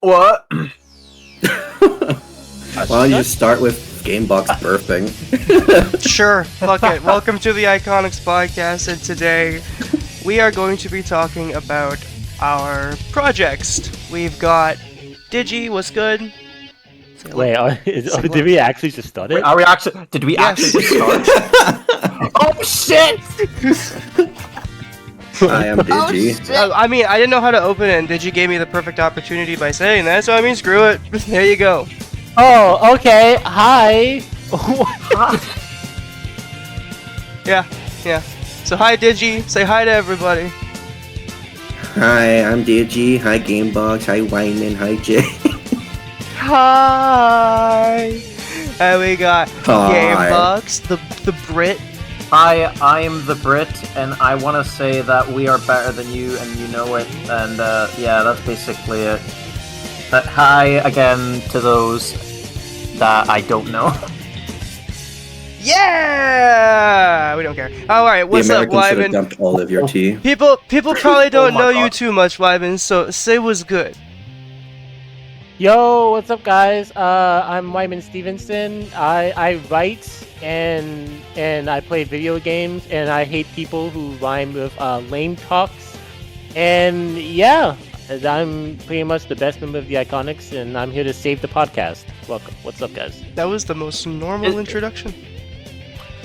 What? Why don't you just start with Gamebox burping? Sure, fuck it. Welcome to the Ikoniks Podcast, and today we are going to be talking about our projects. We've got Digi, what's good? Wait, did we actually just start it? Are we actually? Did we actually start? Oh shit! I am Digi. I mean, I didn't know how to open it, and Digi gave me the perfect opportunity by saying that, so I mean, screw it. There you go. Oh, okay. Hi. Yeah. So hi, Digi. Say hi to everybody. Hi, I'm Digi. Hi, Gamebox. Hi, Wyman. Hi, Jay. Hi. And we got Hi. Gamebox, the Brit. Hi, I'm the Brit, and I want to say that we are better than you, and you know it. And yeah, that's basically it. But hi again to those that I don't know. Yeah, we don't care. All right, what's the up, Americans should have Wyman? dumped all of your tea. People probably don't my know you God. too much, Wyman. So say what's good. Yo, what's up, guys? I'm Wyman Stephenson. I write and I play video games, and I hate people who rhyme with lame talks. And yeah, I'm pretty much the best member of the Ikoniks, and I'm here to save the podcast. Welcome. What's up, guys? That was the most normal introduction.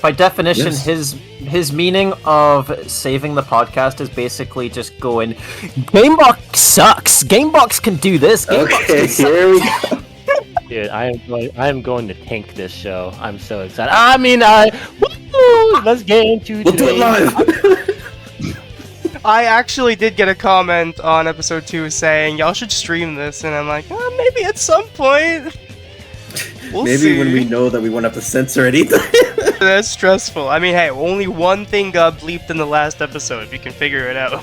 By definition, Yes. his meaning of saving the podcast is basically just going, Gamebox sucks. Gamebox can do this. Gamebox Okay, can suck." here we go. Dude, I am going to tank this show. I'm so excited. I mean, woo! Let's get into We'll do it today. live. I actually did get a comment on episode 2 saying y'all should stream this, and I'm like, maybe at some point. We'll Maybe see. when we know that we won't have to censor anything. That's stressful. I mean, hey, only one thing got bleeped in the last episode. If you can figure it out,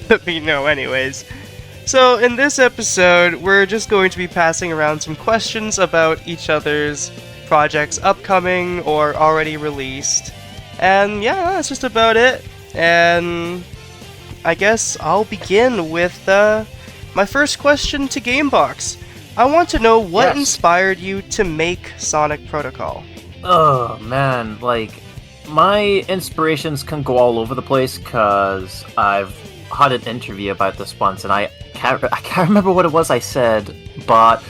let me know anyways. So, in this episode, we're just going to be passing around some questions about each other's projects upcoming or already released. And yeah, that's just about it. And I guess I'll begin with my first question to Gamebox. I want to know what Yes. inspired you to make Sonic Protocol. Oh man, like my inspirations can go all over the place because I've had an interview about this once, and I can't remember what it was I said, but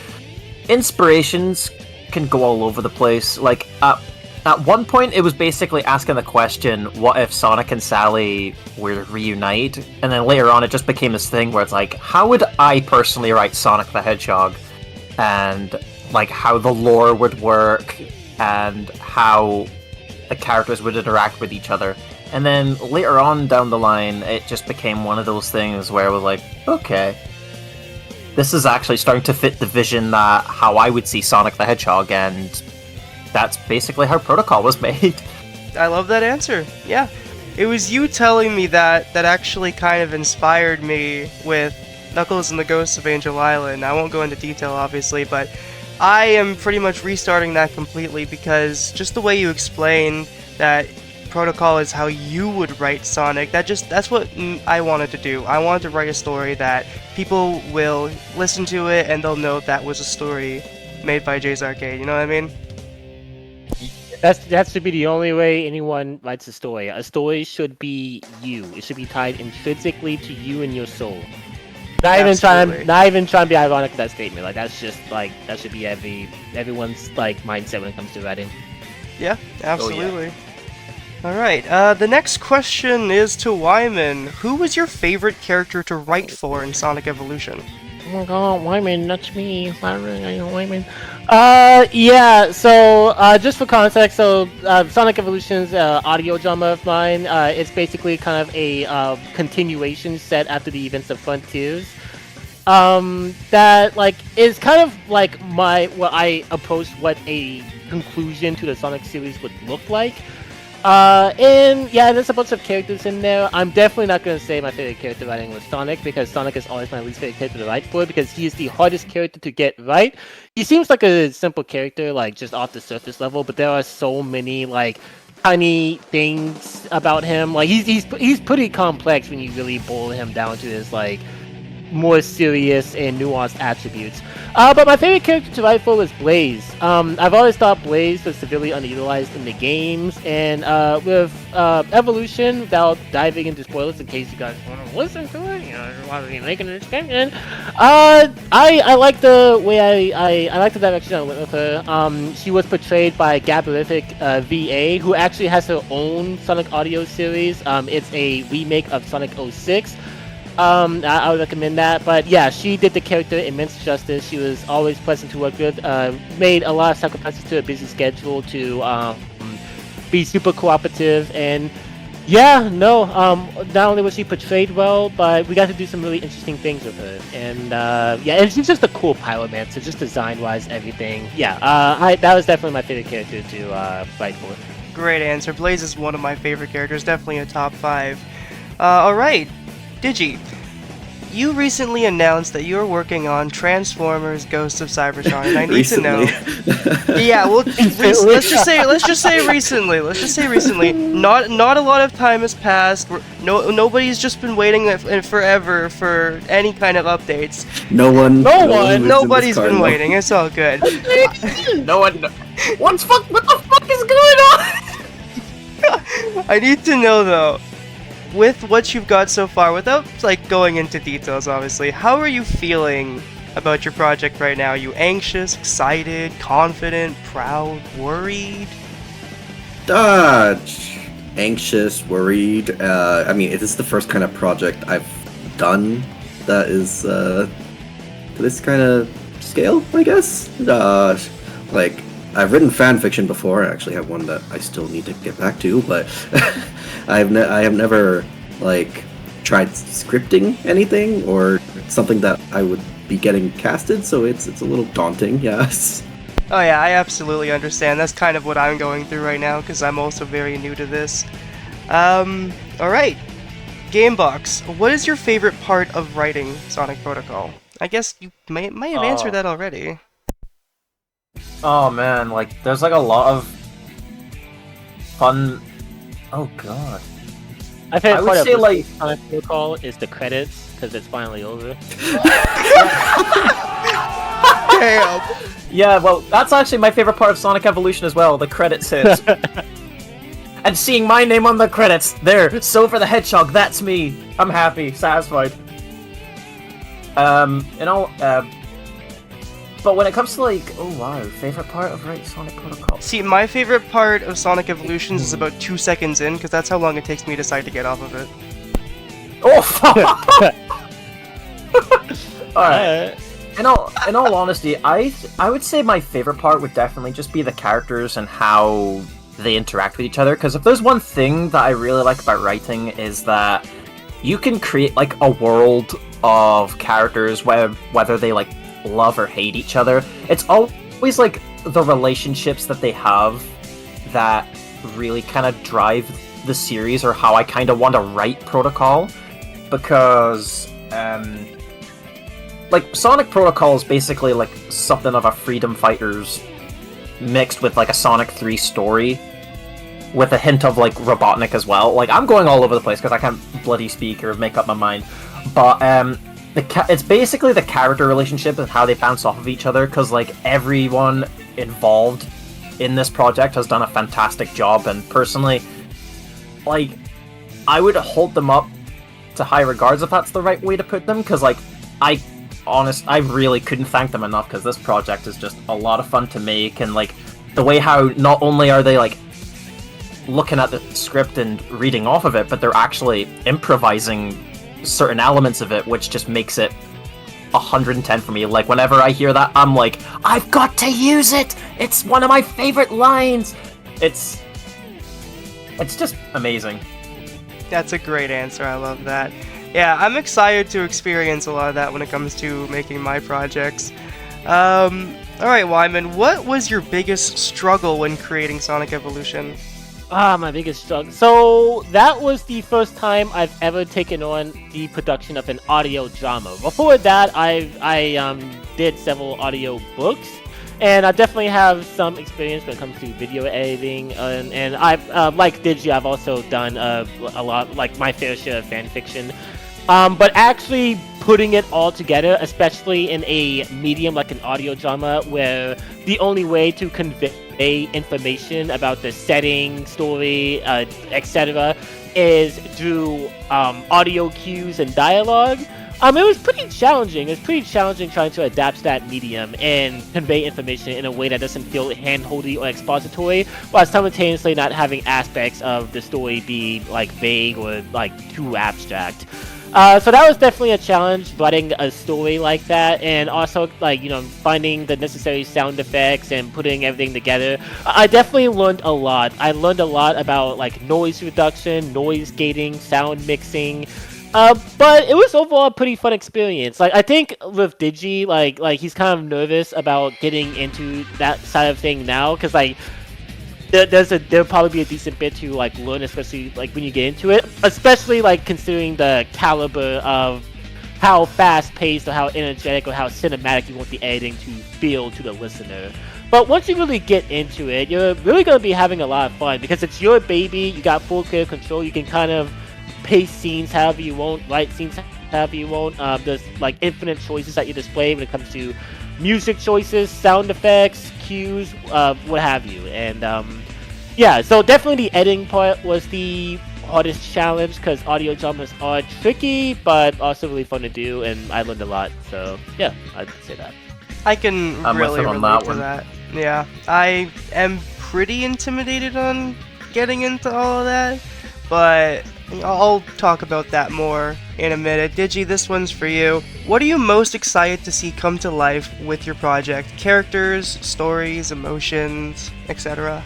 inspirations can go all over the place. Like at one point, it was basically asking the question, "What if Sonic and Sally were to reunite?" And then later on, it just became this thing where it's like, "How would I personally write Sonic the Hedgehog?" And like how the lore would work and how the characters would interact with each other. And then later on down the line, it just became one of those things where I was like, okay, this is actually starting to fit the vision that how I would see Sonic the Hedgehog, and that's basically how Protocol was made. I love that answer. Yeah. It was you telling me that actually kind of inspired me with Knuckles and the Ghosts of Angel Island. I won't go into detail, obviously, but I am pretty much restarting that completely because just the way you explain that Protocol is how you would write Sonic, that's what I wanted to do. I wanted to write a story that people will listen to it and they'll know that was a story made by Jay's Arcade, you know what I mean? That should be the only way anyone writes a story. A story should be you. It should be tied intrinsically to you and your soul. Not even trying to be ironic with that statement. Like that's just like that should be everyone's like mindset when it comes to writing. Yeah, absolutely. Alright, the next question is to Wyman. Who was your favorite character to write for in Sonic Evolution? Oh my god, Wyman, that's me. Wyman. Yeah, so, just for context, so, Sonic Evolution's audio drama of mine, it's basically kind of a continuation set after the events of Frontiers. That, like, is kind of like I approached what a conclusion to the Sonic series would look like. And yeah, there's a bunch of characters in there. I'm definitely not going to say my favorite character writing was Sonic, because Sonic is always my least favorite character to write for, because he is the hardest character to get right. He seems like a simple character, like just off the surface level, but there are so many like tiny things about him. Like he's pretty complex when you really boil him down to his like more serious and nuanced attributes. But my favorite character to write for was Blaze. I've always thought Blaze was severely underutilized in the games, and with Evolution, without diving into spoilers in case you guys want to listen to it, want to be making an extension, I like the way I like the direction I went with her. She was portrayed by Gabarific VA, who actually has her own Sonic audio series. It's a remake of Sonic 06. I would recommend that, but yeah, she did the character immense justice. She was always pleasant to work with, made a lot of sacrifices to a busy schedule to be super cooperative, and yeah, no, not only was she portrayed well, but we got to do some really interesting things with her, and yeah, and she's just a cool pilot, man, so just design-wise, everything, yeah, that was definitely my favorite character to fight for. Great answer. Blaze is one of my favorite characters, definitely a top 5. Alright. Digi, you recently announced that you're working on Transformers: Ghosts of Cybertron, and I need to know. Yeah, well, let's just say recently. Let's just say recently. Not a lot of time has passed. Nobody's just been waiting forever for any kind of updates. Nobody's been waiting. It's all good. What the fuck is going on? I need to know though. With what you've got so far, without like going into details, obviously, how are you feeling about your project right now? Are you anxious, excited, confident, proud, worried? Anxious, worried. I mean, it is the first kind of project I've done that is to this kind of scale, I guess. Like, I've written fan fiction before. I actually have one that I still need to get back to, but I have never like tried scripting anything or something that I would be getting casted. So it's a little daunting, yes. Oh yeah, I absolutely understand. That's kind of what I'm going through right now because I'm also very new to this. All right, Gamebox. What is your favorite part of writing Sonic Protocol? I guess you might have answered that already. Oh man, like there's like a lot of fun. Oh god. I think would say like Sonic Protocol is the credits because it's finally over. Damn. Yeah, well, that's actually my favorite part of Sonic Evolution as well. The credits hit, and seeing my name on the credits there. Silver the Hedgehog. That's me. I'm happy, satisfied. But when it comes to like, oh wow, favorite part of Sonic Protocol. See, my favorite part of Sonic Evolutions is about 2 seconds in, because that's how long it takes me to decide to get off of it. Oh fuck! Alright. In all honesty, I would say my favorite part would definitely just be the characters and how they interact with each other. Because if there's one thing that I really like about writing is that you can create like a world of characters whether they like love or hate each other. It's always like the relationships that they have that really kind of drive the series or how I kind of want to write Protocol, because like Sonic Protocol is basically like something of a Freedom Fighters mixed with like a Sonic 3 story with a hint of like Robotnik as well. Like I'm going all over the place because I can't bloody speak or make up my mind, but it's basically the character relationship and how they bounce off of each other, because like everyone involved in this project has done a fantastic job, and personally, like, I would hold them up to high regards if that's the right way to put them, because like I really couldn't thank them enough, because this project is just a lot of fun to make, and like the way how not only are they like looking at the script and reading off of it, but they're actually improvising certain elements of it, which just makes it 110 for me. Like whenever I hear that, I'm like, I've got to use it! It's one of my favorite lines! It's just amazing. That's a great answer, I love that. Yeah, I'm excited to experience a lot of that when it comes to making my projects. Alright, Wyman, what was your biggest struggle when creating Sonic Evolution? My biggest struggle. So that was the first time I've ever taken on the production of an audio drama. Before that, I did several audio books, and I definitely have some experience when it comes to video editing. And I've like Digi, I've also done a lot, like my fair share of fan fiction. But actually putting it all together, especially in a medium like an audio drama, where the only way to convey information about the setting, story, etc., is through audio cues and dialogue. It was pretty challenging. It was pretty challenging trying to adapt to that medium and convey information in a way that doesn't feel hand-holdy or expository, while simultaneously not having aspects of the story be like vague or like too abstract. So that was definitely a challenge, writing a story like that, and also like finding the necessary sound effects and putting everything together. I definitely learned a lot. I learned a lot about like noise reduction, noise gating, sound mixing. But it was overall a pretty fun experience. Like, I think with Digi, like he's kind of nervous about getting into that side of thing now, because like there'll probably be a decent bit to like learn, especially like when you get into it. Especially like considering the caliber of how fast paced or how energetic or how cinematic you want the editing to feel to the listener. But once you really get into it, you're really gonna be having a lot of fun because it's your baby. You got full creative control. You can kind of pace scenes however you want, write scenes however you want. There's like infinite choices at your display when it comes to music choices, sound effects, cues, what have you. And yeah, so definitely the editing part was the hardest challenge because audio dramas are tricky, but also really fun to do, and I learned a lot. So yeah, I'd say that. I can really relate to that. Yeah, I am pretty intimidated on getting into all of that, but I'll talk about that more in a minute. Digi, this one's for you. What are you most excited to see come to life with your project? Characters, stories, emotions, etc.?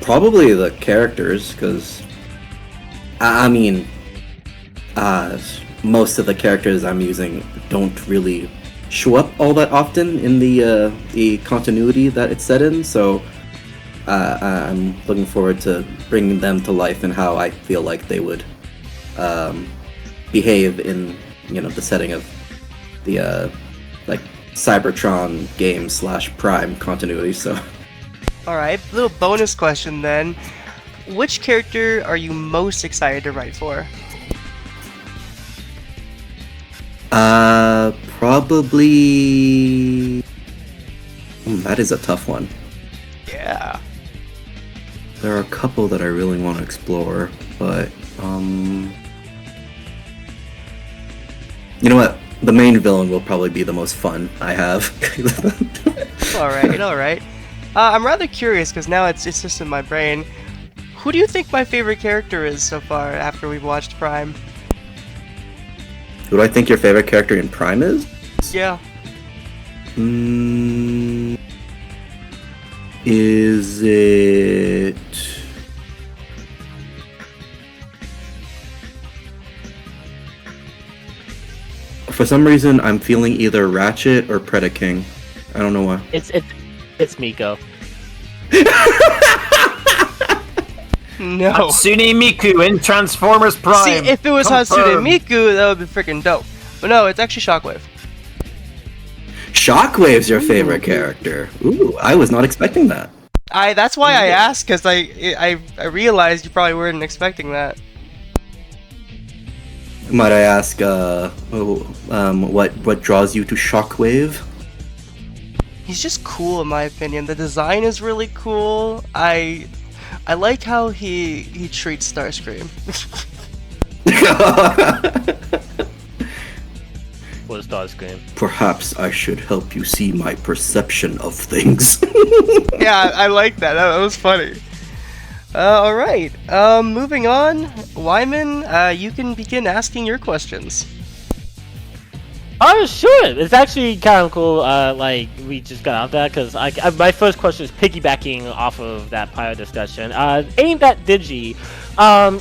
Probably the characters, because I mean, most of the characters I'm using don't really show up all that often in the continuity that it's set in, so I'm looking forward to bringing them to life and how I feel like they would behave in the setting of the like Cybertron game / Prime continuity. So, all right, little bonus question then: which character are you most excited to write for? Probably. That is a tough one. Yeah. There are a couple that I really want to explore, but you know what? The main villain will probably be the most fun I have. All right. I'm rather curious because now it's just in my brain. Who do you think my favorite character is so far after we've watched Prime? Who do I think your favorite character in Prime is? Yeah. Is it... For some reason, I'm feeling either Ratchet or Predaking. I don't know why. It's Miko. No. Hatsune Miku in Transformers Prime. See, if it was Hatsune Confirmed. Miku, that would be freaking dope. But no, it's actually Shockwave. Shockwave's your favorite character. Ooh, I was not expecting that. That's why I asked, because I realized you probably weren't expecting that. Might I ask, what draws you to Shockwave? He's just cool in my opinion. The design is really cool. I like how he treats Starscream. What is Starscream? Perhaps I should help you see my perception of things. Yeah, I like that. That was funny. Alright, moving on. Wyman, you can begin asking your questions. Oh, sure. It's actually kind of cool. Like we just got off that because my first question is piggybacking off of that prior discussion. Aimed at Digi.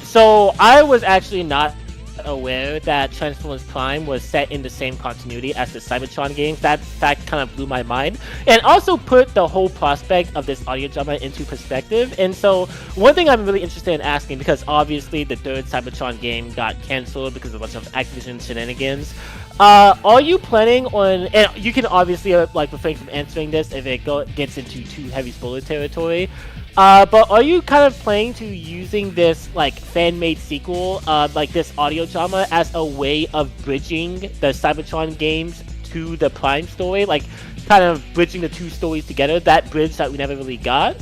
So I was actually not aware that Transformers Prime was set in the same continuity as the Cybertron games. That fact kind of blew my mind, and also put the whole prospect of this audio drama into perspective. And so one thing I'm really interested in asking, because obviously the third Cybertron game got cancelled because of a bunch of Activision shenanigans, are you planning on, and you can obviously like refrain from answering this if it gets into too heavy spoiler territory, But are you kind of planning to using this like fan-made sequel, like this audio drama, as a way of bridging the Cybertron games to the Prime story, like kind of bridging the two stories together, that bridge that we never really got?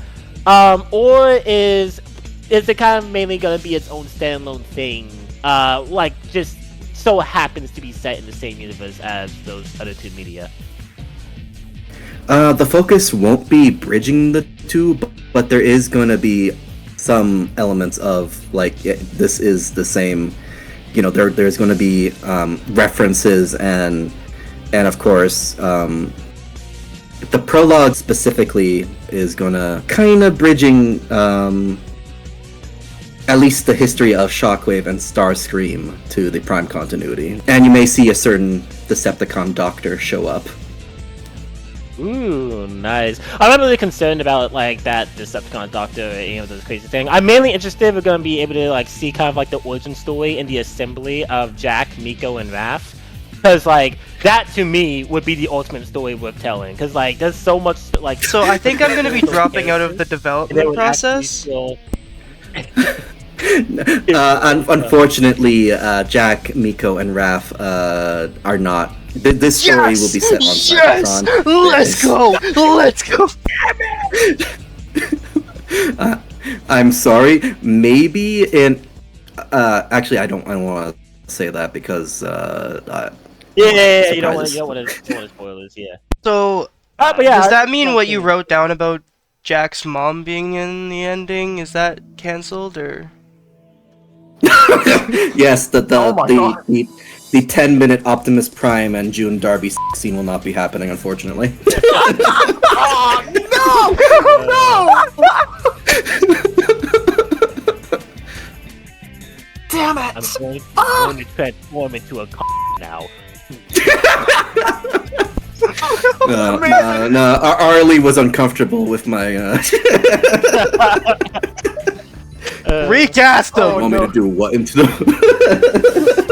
Or is it kind of mainly going to be its own standalone thing, like just so happens to be set in the same universe as those other two media? The focus won't be bridging the two, but there is going to be some elements of like this is the same. You know, there's going to be references and of course the prologue specifically is going to kind of bridging at least the history of Shockwave and Starscream to the Prime continuity, and you may see a certain Decepticon doctor show up. Ooh, nice. I'm not really concerned about like that Decepticon Doctor or any of those crazy things. I'm mainly interested if we're gonna be able to like see kind of like the origin story and the assembly of Jack, Miko, and Raph. Because like that to me would be the ultimate story worth telling. Because like there's so much like. So I think I'm gonna be dropping out of the development process. Unfortunately, Jack, Miko, and Raph are not. This story will be set on Cybertron. Let's go! I'm sorry. Maybe in. Actually, I don't want to say that because. Yeah, you don't want to spoilers. Yeah. So, but yeah, does that mean what you wrote down about Jack's mom being in the ending? Is that cancelled or? Yes, the 10-minute Optimus Prime and June Darby scene will not be happening, unfortunately. Oh, no! Damn it! I'm going to transform into a now. No, Arlie was uncomfortable with my. Recast him! Want me to do what into the?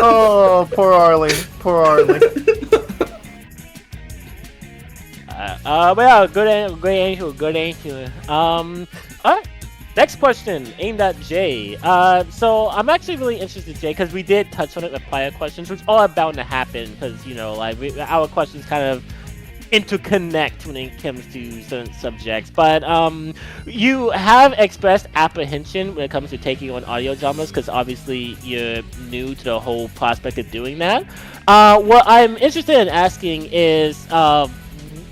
Oh, poor Arlie. Poor Arlie. Well, good answer. Alright. Next question, aimed at Jay. So I'm actually really interested, Jay, because we did touch on it with prior questions, which are bound to happen, because, you know, like, our questions kind of interconnect when it comes to certain subjects. But, you have expressed apprehension when it comes to taking on audio dramas, because obviously you're new to the whole prospect of doing that. What I'm interested in asking is,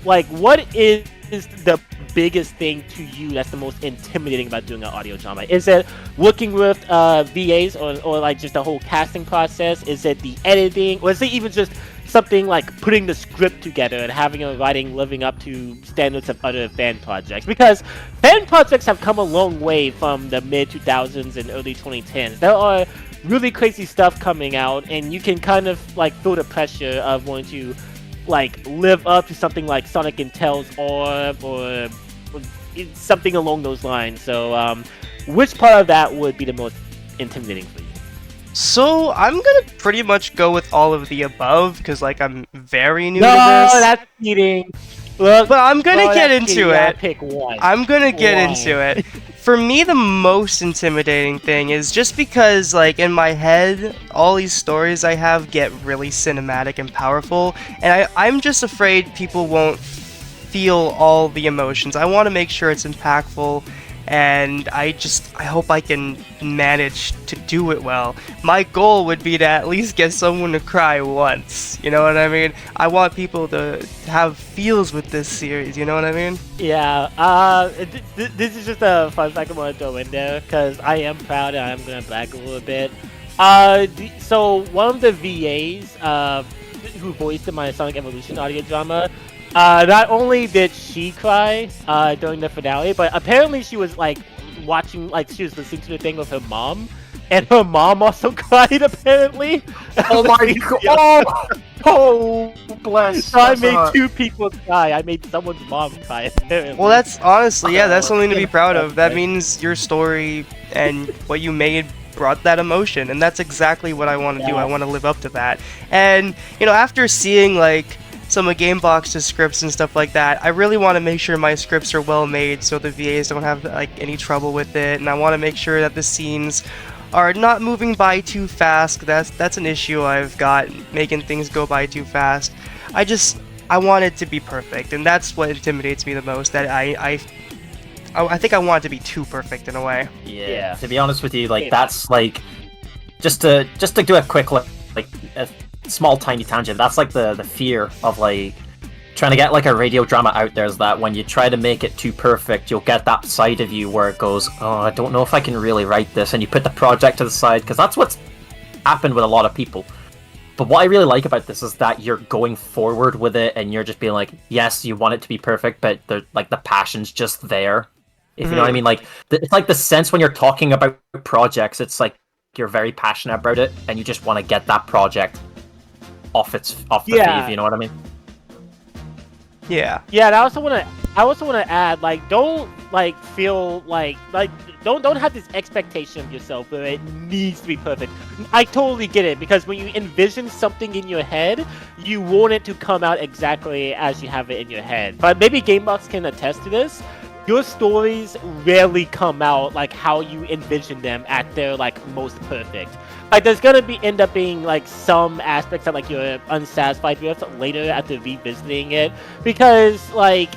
like, what is the biggest thing to you that's the most intimidating about doing an audio drama? Is it working with VAs or like just the whole casting process? Is it the editing? Or is it even just something like putting the script together and having a writing living up to standards of other fan projects? Because fan projects have come a long way from the mid-2000s and early 2010s. There are really crazy stuff coming out, and you can kind of like feel the pressure of wanting to like live up to something like Sonic and Tails or something along those lines. So which part of that would be the most intimidating for you? So I'm gonna pretty much go with all of the above because like I'm very new to No, this. that's cheating. Look, But I'm gonna get that's cheating. into Yeah, it. pick one. I'm gonna get Why? into it. For me, the most intimidating thing is just because, like, in my head, all these stories I have get really cinematic and powerful, and I'm just afraid people won't feel all the emotions. I want to make sure it's impactful, and I hope I can manage to do it well. My goal would be to at least get someone to cry once, you know what I mean? I want people to have feels with this series, you know what I mean? Yeah, this is just a fun fact I want to throw in there, because I am proud and I'm going to brag a little bit. So one of the VAs who voiced in my Sonic Evolution audio drama, not only did she cry during the finale, but apparently she was like watching, like she was listening to the thing with her mom, and her mom also cried apparently. Oh my god! Oh, bless. So I made two people cry. I made someone's mom cry apparently. Well, that's honestly, yeah, that's something to be proud of. That means your story and what you made brought that emotion, and that's exactly what I want to do. I want to live up to that. And, you know, after seeing, like, some of Gamebox's scripts and stuff like that, I really want to make sure my scripts are well made so the VAs don't have like any trouble with it, and I want to make sure that the scenes are not moving by too fast. That's an issue I've got, making things go by too fast. I want it to be perfect, and that's what intimidates me the most. That I think I want it to be too perfect in a way. Yeah. To be honest with you, like that's like just to do a quick like a small tiny tangent. That's like the fear of like trying to get like a radio drama out there, is that when you try to make it too perfect, you'll get that side of you where it goes, oh, I don't know if I can really write this, and you put the project to the side, because that's what's happened with a lot of people. But what I really like about this is that you're going forward with it, and you're just being like, yes, you want it to be perfect, but like the passion's just there. If you know what I mean, like it's like the sense when you're talking about projects, it's like you're very passionate about it, and you just want to get that project off the feed. You know what I mean? Yeah. Yeah, and I also want to add, like, don't like feel like don't have this expectation of yourself where it needs to be perfect. I totally get it, because when you envision something in your head, you want it to come out exactly as you have it in your head. But maybe Gamebox can attest to this. Your stories rarely come out like how you envision them at their like most perfect. Like there's gonna end up being like some aspects that like you're unsatisfied with later after revisiting it, because like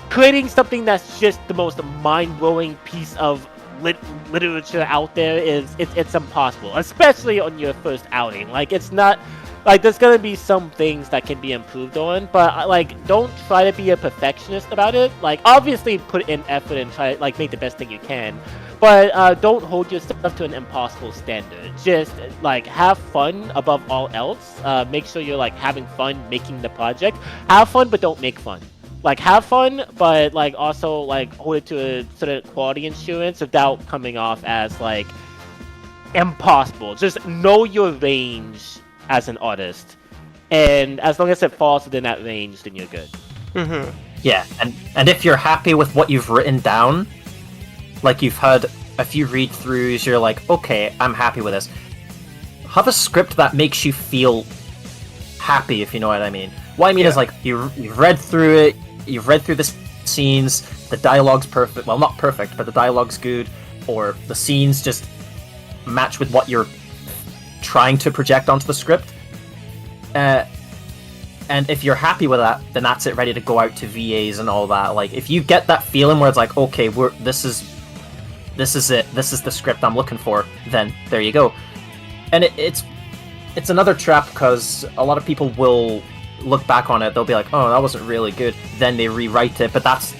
creating something that's just the most mind-blowing piece of literature out there it's impossible, especially on your first outing. Like it's not like there's gonna be some things that can be improved on, but like don't try to be a perfectionist about it. Like obviously put in effort and try to like make the best thing you can, but don't hold yourself to an impossible standard. Just like have fun above all else. Make sure you're like having fun making the project. Have fun, but don't make fun. Like have fun, but like also like hold it to a sort of quality assurance without coming off as like impossible. Just know your range as an artist, and as long as it falls within that range, then you're good. Yeah, and if you're happy with what you've written down, like you've had a few read-throughs, you're like, okay, I'm happy with this. Have a script that makes you feel happy, if you know what I mean. What I mean is like you've read through it, you've read through the scenes, the dialogue's perfect. Well, not perfect, but the dialogue's good, or the scenes just match with what you're trying to project onto the script. And if you're happy with that, then that's it, ready to go out to VAs and all that. Like if you get that feeling where it's like, okay, this is it, this is the script I'm looking for, then there you go. And it's another trap, because a lot of people will look back on it, they'll be like, oh, that wasn't really good, then they rewrite it. But that's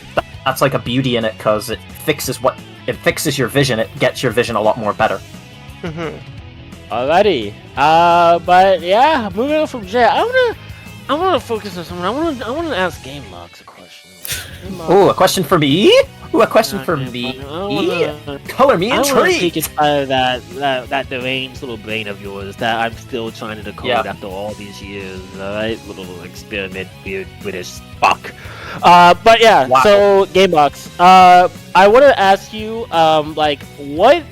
like a beauty in it, because it fixes your vision, it gets your vision a lot more better. Alrighty, but yeah, moving on from Jay, I wanna focus on something. I wanna ask Gamebox a question. Oh, a question for me? Ooh, a question for me? Color me intrigued! I want to take it out of that deranged little brain of yours that I'm still trying to decode after all these years, alright? Little experiment, weird British fuck. But yeah, wow. So Gamebox, I want to ask you, like, what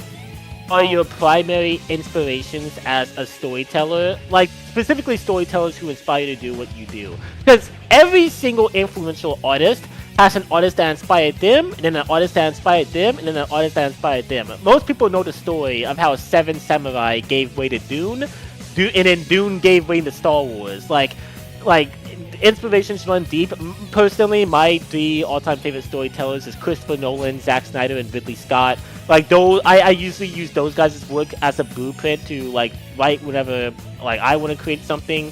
are your primary inspirations as a storyteller? Like, specifically storytellers who inspire you to do what you do. Because every single influential artist has an artist that inspired them, and then an artist that inspired them, and then an artist that inspired them. Most people know the story of how Seven Samurai gave way to Dune, and then Dune gave way to Star Wars. Like inspirations run deep. Personally, my 3 all-time favorite storytellers is Christopher Nolan, Zack Snyder, and Ridley Scott. Like those, I usually use those guys' work as a blueprint to like write whenever like I want to create something.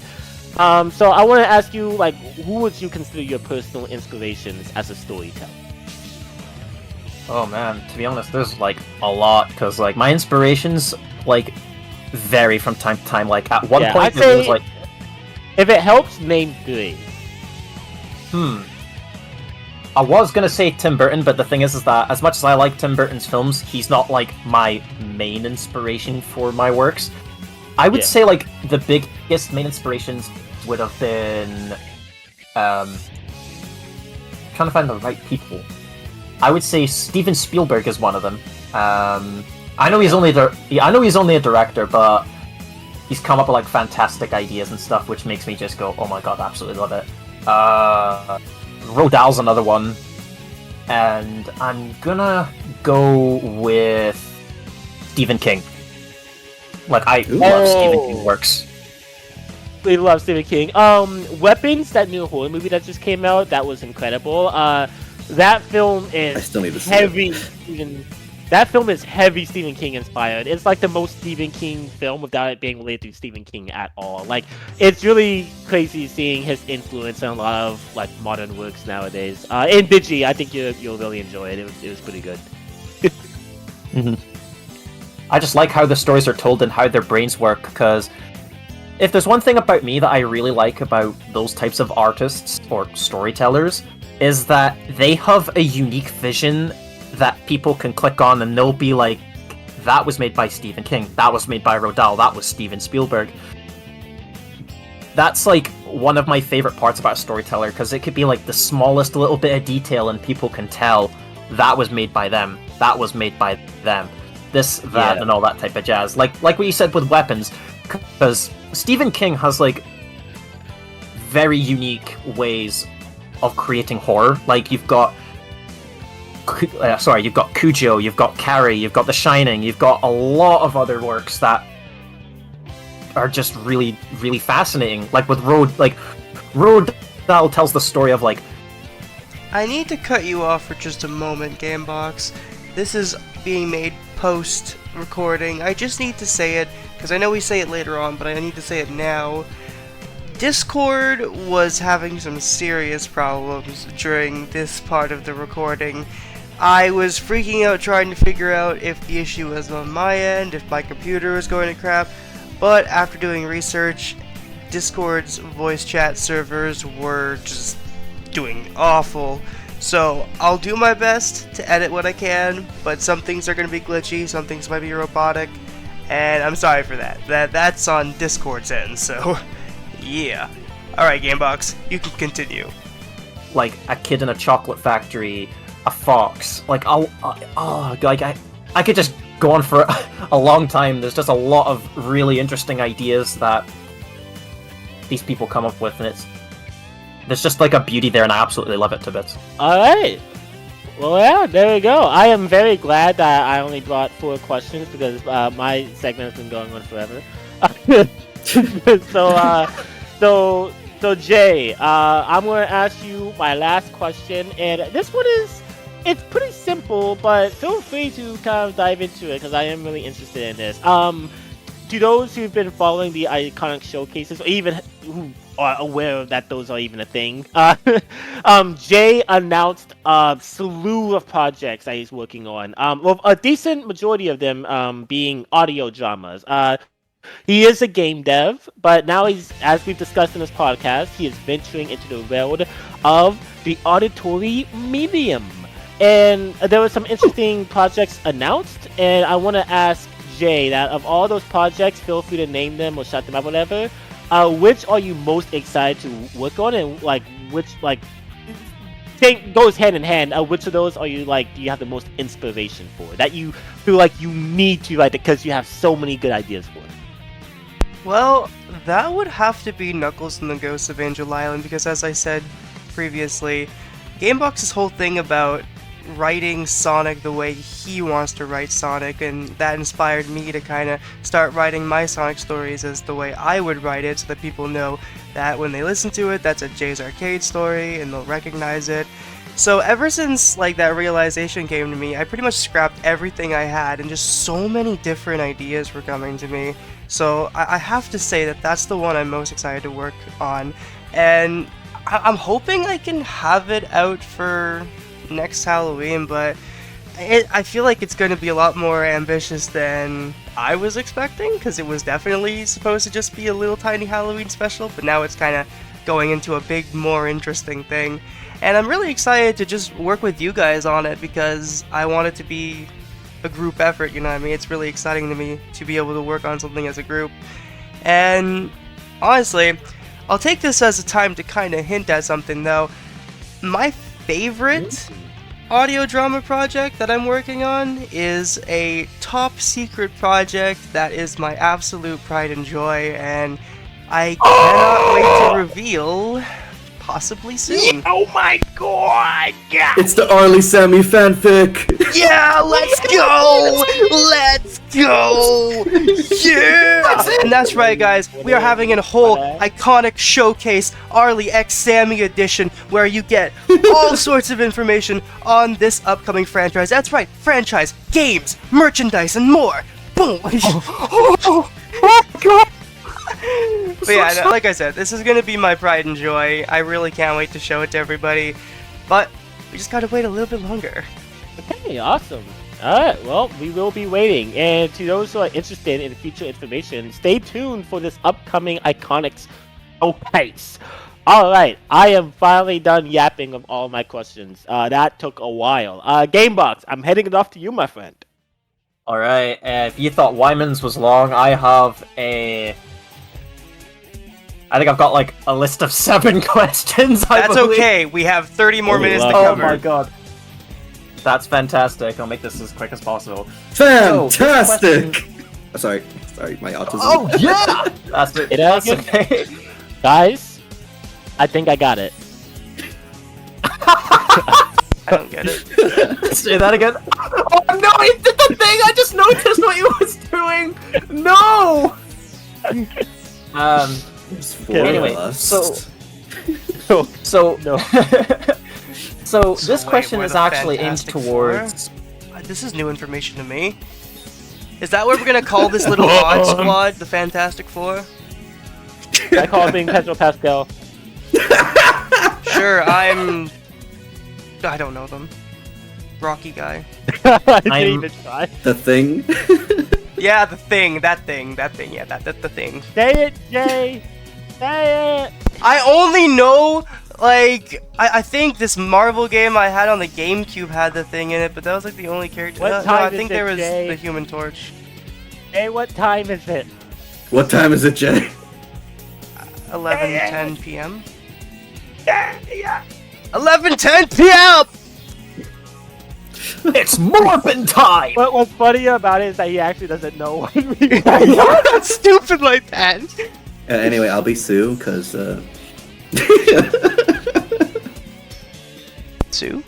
So I want to ask you, like, who would you consider your personal inspirations as a storyteller? Oh man, to be honest, there's like a lot, because like my inspirations like vary from time to time. Like at one point it was like, if it helps, name 3. I was gonna say Tim Burton, but the thing is that as much as I like Tim Burton's films, he's not like my main inspiration for my works. I would say like the biggest main inspirations would have been trying to find the right people. I would say Steven Spielberg is one of them. I know he's only a director, but he's come up with like fantastic ideas and stuff, which makes me just go, oh my god, I absolutely love it. Rodal's another one. And I'm gonna go with Stephen King. Like, I love Stephen King works. We love Stephen King. Weapons, that new horror movie that just came out, that was incredible. That film is I still need to see heavy. it. That film is heavy Stephen King inspired. It's like the most Stephen King film without it being related to Stephen King at all. Like, it's really crazy seeing his influence on a lot of like modern works nowadays. In Digi, I think you'll really enjoy it. It was pretty good. Mm-hmm. I just like how the stories are told and how their brains work, because if there's one thing about me that I really like about those types of artists or storytellers, is that they have a unique vision that people can click on and they'll be like, that was made by Stephen King, that was made by Rodal, that was Steven Spielberg. That's like one of my favorite parts about a storyteller, because it could be like the smallest little bit of detail and people can tell that was made by them, that was made by them, this, that, and all that type of jazz. Like what you said with Weapons, because Stephen King has like very unique ways of creating horror. Like you've got Cujo, you've got Carrie, you've got The Shining, you've got a lot of other works that are just really, really fascinating. Like with Rodal tells the story of like... I need to cut you off for just a moment, Gamebox. This is being made post-recording. I just need to say it, because I know we say it later on, but I need to say it now. Discord was having some serious problems during this part of the recording. I was freaking out trying to figure out if the issue was on my end, if my computer was going to crap, but after doing research, Discord's voice chat servers were just doing awful. So I'll do my best to edit what I can, but some things are going to be glitchy, some things might be robotic, and I'm sorry for that. That's on Discord's end, so yeah. Alright, Gamebox, you can continue. Like a kid in a chocolate factory, a fox, like I could just go on for a long time. There's just a lot of really interesting ideas that these people come up with, and there's just like a beauty there, and I absolutely love it to bits. Alright. Well, yeah, there we go. I am very glad that I only brought 4 questions, because my segment has been going on forever. So Jay, I'm going to ask you my last question, and this one it's pretty simple, but feel free to kind of dive into it, because I am really interested in this. To those who've been following the Iconic showcases, or even who are aware that those are even a thing, Jay announced a slew of projects that he's working on, with a decent majority of them being audio dramas. He is a game dev, but now as we've discussed in this podcast, he is venturing into the world of the auditory medium. And there were some interesting projects announced, and I want to ask Jay that of all those projects, feel free to name them or shout them out, whatever. Which are you most excited to work on, and which goes hand in hand? Which of those are you do you have the most inspiration for, that you feel like you need to write it because you have so many good ideas for it? Well, that would have to be Knuckles and the Ghosts of Angel Island, because as I said previously, Gamebox's whole thing about writing Sonic the way he wants to write Sonic, and that inspired me to kind of start writing my Sonic stories as the way I would write it, so that people know that when they listen to it, that's a Jay's Arcade story, and they'll recognize it. So ever since that realization came to me, I pretty much scrapped everything I had, and just so many different ideas were coming to me. So I have to say that that's the one I'm most excited to work on, and I'm hoping I can have it out for next Halloween, but I feel like it's going to be a lot more ambitious than I was expecting, because it was definitely supposed to just be a little tiny Halloween special, but now it's kind of going into a big, more interesting thing. And I'm really excited to just work with you guys on it, because I want it to be a group effort, you know what I mean? It's really exciting to me to be able to work on something as a group. And honestly, I'll take this as a time to kind of hint at something though. My favorite audio drama project that I'm working on is a top secret project that is my absolute pride and joy, and I cannot wait to reveal possibly soon. Oh my god! Yeah. It's the Arlie Sammy fanfic! Yeah, let's go! Let's go! Yeah! And that's right, guys. We are having a whole iconic showcase, Arlie X Sammy edition, where you get all sorts of information on this upcoming franchise. That's right, franchise, games, merchandise, and more. Boom! Oh god! But yeah, like I said, this is gonna be my pride and joy. I really can't wait to show it to everybody. But we just gotta wait a little bit longer. Okay, awesome. Alright, well, we will be waiting. And to those who are interested in future information, stay tuned for this upcoming Ikoniks showcase. Alright, I am finally done yapping of all my questions. That took a while. Gamebox, I'm heading it off to you, my friend. Alright, if you thought Wyman's was long, I have I think I've got like a list of 7 questions. That's okay. We have 30 more minutes to cover. Oh my god. That's fantastic. I'll make this as quick as possible. Fantastic! Sorry, my autism. Oh yeah! That's it. That's okay. Guys, I think I got it. I don't get it. Say that again. Oh no, he did the thing! I just noticed what he was doing! No! Anyway, so no. So this question is actually aimed towards... This is new information to me. Is that what we're gonna call this little odd squad, the Fantastic Four? I call it being Pedro Pascal. Sure, I don't know them. Rocky guy. I didn't even try. The Thing? Yeah, the thing, that thing, yeah, that's the thing. Say it, Jay! Say it! I only know, like, I think this Marvel game I had on the GameCube had the thing in it, but that was like the only character. What No, time I is think it, there was Jay? the Human Torch. Hey, what time is it? What time is it, Jay? 11:10 p.m. Yeah. 11:10 p.m. It's Morbin time! What's funny about it is that he actually doesn't know what we That's stupid like that. Anyway, I'll be Sue, cause Sue?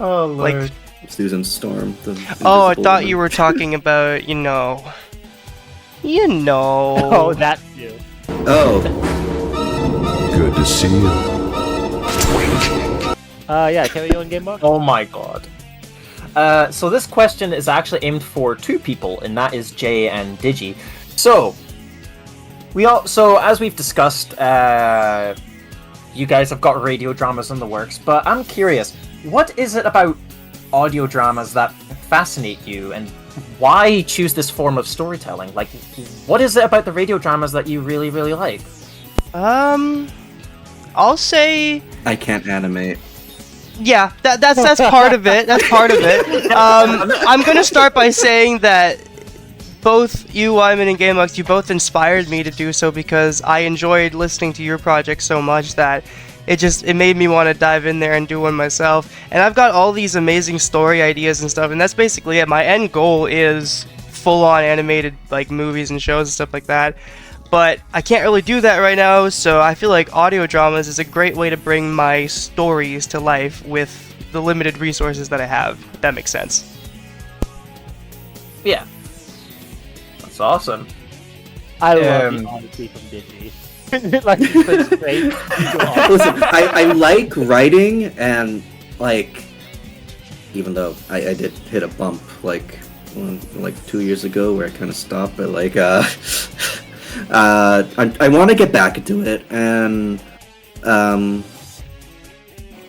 Oh lord. Like, Susan Storm. oh, I thought you were talking about, you know. Oh, that's you. Oh. Good to see you. Yeah, carry on, Gamebox? Oh my god. So this question is actually aimed for 2 people, and that is Jay and Digi. So as we've discussed, you guys have got radio dramas in the works, but I'm curious, what is it about audio dramas that fascinate you, and why choose this form of storytelling? Like, what is it about the radio dramas that you really, really like? I'll say I can't animate. yeah, that's part of it. That's part of it. I'm gonna start by saying that both you, Wyman, and GameBox, you both inspired me to do so because I enjoyed listening to your project so much that it made me want to dive in there and do one myself. And I've got all these amazing story ideas and stuff, and that's basically it. My end goal is full-on animated like movies and shows and stuff like that. But I can't really do that right now, so I feel like audio dramas is a great way to bring my stories to life with the limited resources that I have, if that makes sense. Yeah. That's awesome. I love the honesty from Digi. Like, it's great. Listen, I like writing, and like, even though I did hit a bump like 2 years ago where I kind of stopped, but like I want to get back into it, and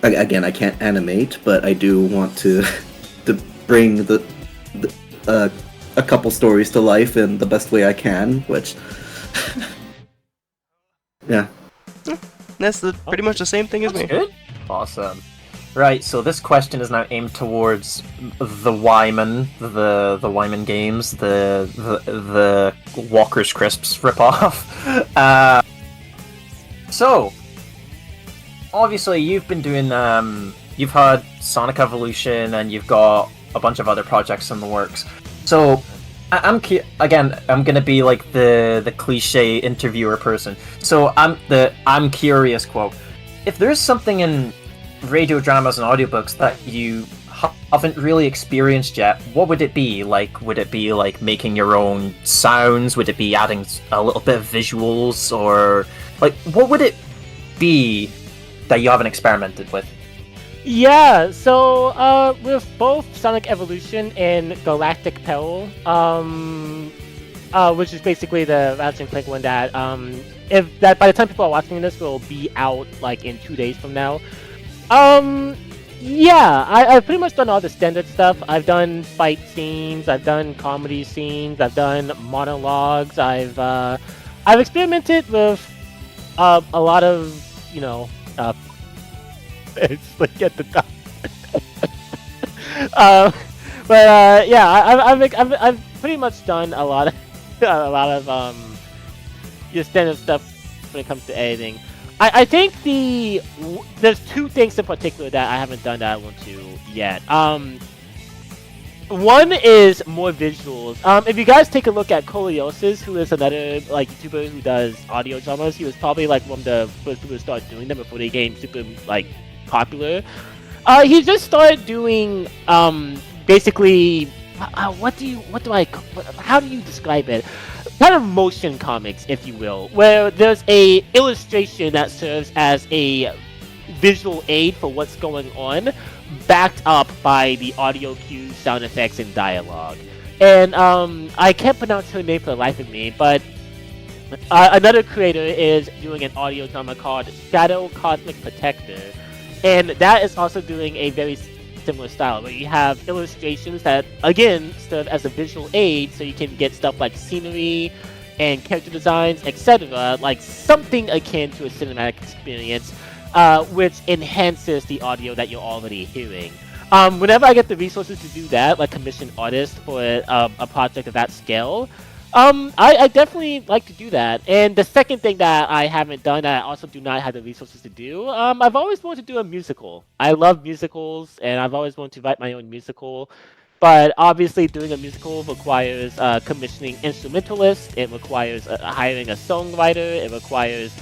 again, I can't animate, but I do want to bring a couple stories to life in the best way I can, which yeah. That's pretty much the same thing as me. Good. Awesome. Right, so this question is now aimed towards the Wyman, the Wyman games, the Walker's Crisps ripoff. So, obviously you've been doing, you've had Sonic Evolution, and you've got a bunch of other projects in the works. So, I'm gonna be like the cliche interviewer person. So I'm curious, quote. if there's something in radio dramas and audiobooks that you haven't really experienced yet, what would it be? Like, would it be like making your own sounds? Would it be adding a little bit of visuals? Or like, what would it be that you haven't experimented with? Yeah, so with both Sonic Evolution and Galactic Peril, which is basically the Ratchet and Clank one that if that by the time people are watching this will be out like in 2 days from now. Yeah, I've pretty much done all the standard stuff. I've done fight scenes, I've done comedy scenes, I've done monologues, I've experimented with a lot of, you know, it's like at the top. Yeah, I've pretty much done a lot of your standard stuff when it comes to editing. I think there's two things in particular that I haven't done that I want to yet. One is more visuals. If you guys take a look at Coliosis, who is another like YouTuber who does audio dramas, he was probably like one of the first people to start doing them before they became super like popular. He just started doing basically how do you describe it? Kind of motion comics, if you will, where there's a illustration that serves as a visual aid for what's going on, backed up by the audio cues, sound effects, and dialogue. And I can't pronounce her name for the life of me, but another creator is doing an audio drama called Shadow Cosmic Protector, and that is also doing a very similar style, where you have illustrations that, again, serve as a visual aid, so you can get stuff like scenery and character designs, etc., like something akin to a cinematic experience, which enhances the audio that you're already hearing. Whenever I get the resources to do that, like commission artists for a project of that scale, I definitely like to do that. And the second thing that I haven't done, that I also do not have the resources to do, I've always wanted to do a musical. I love musicals, and I've always wanted to write my own musical. But obviously, doing a musical requires commissioning instrumentalists. It requires hiring a songwriter. It requires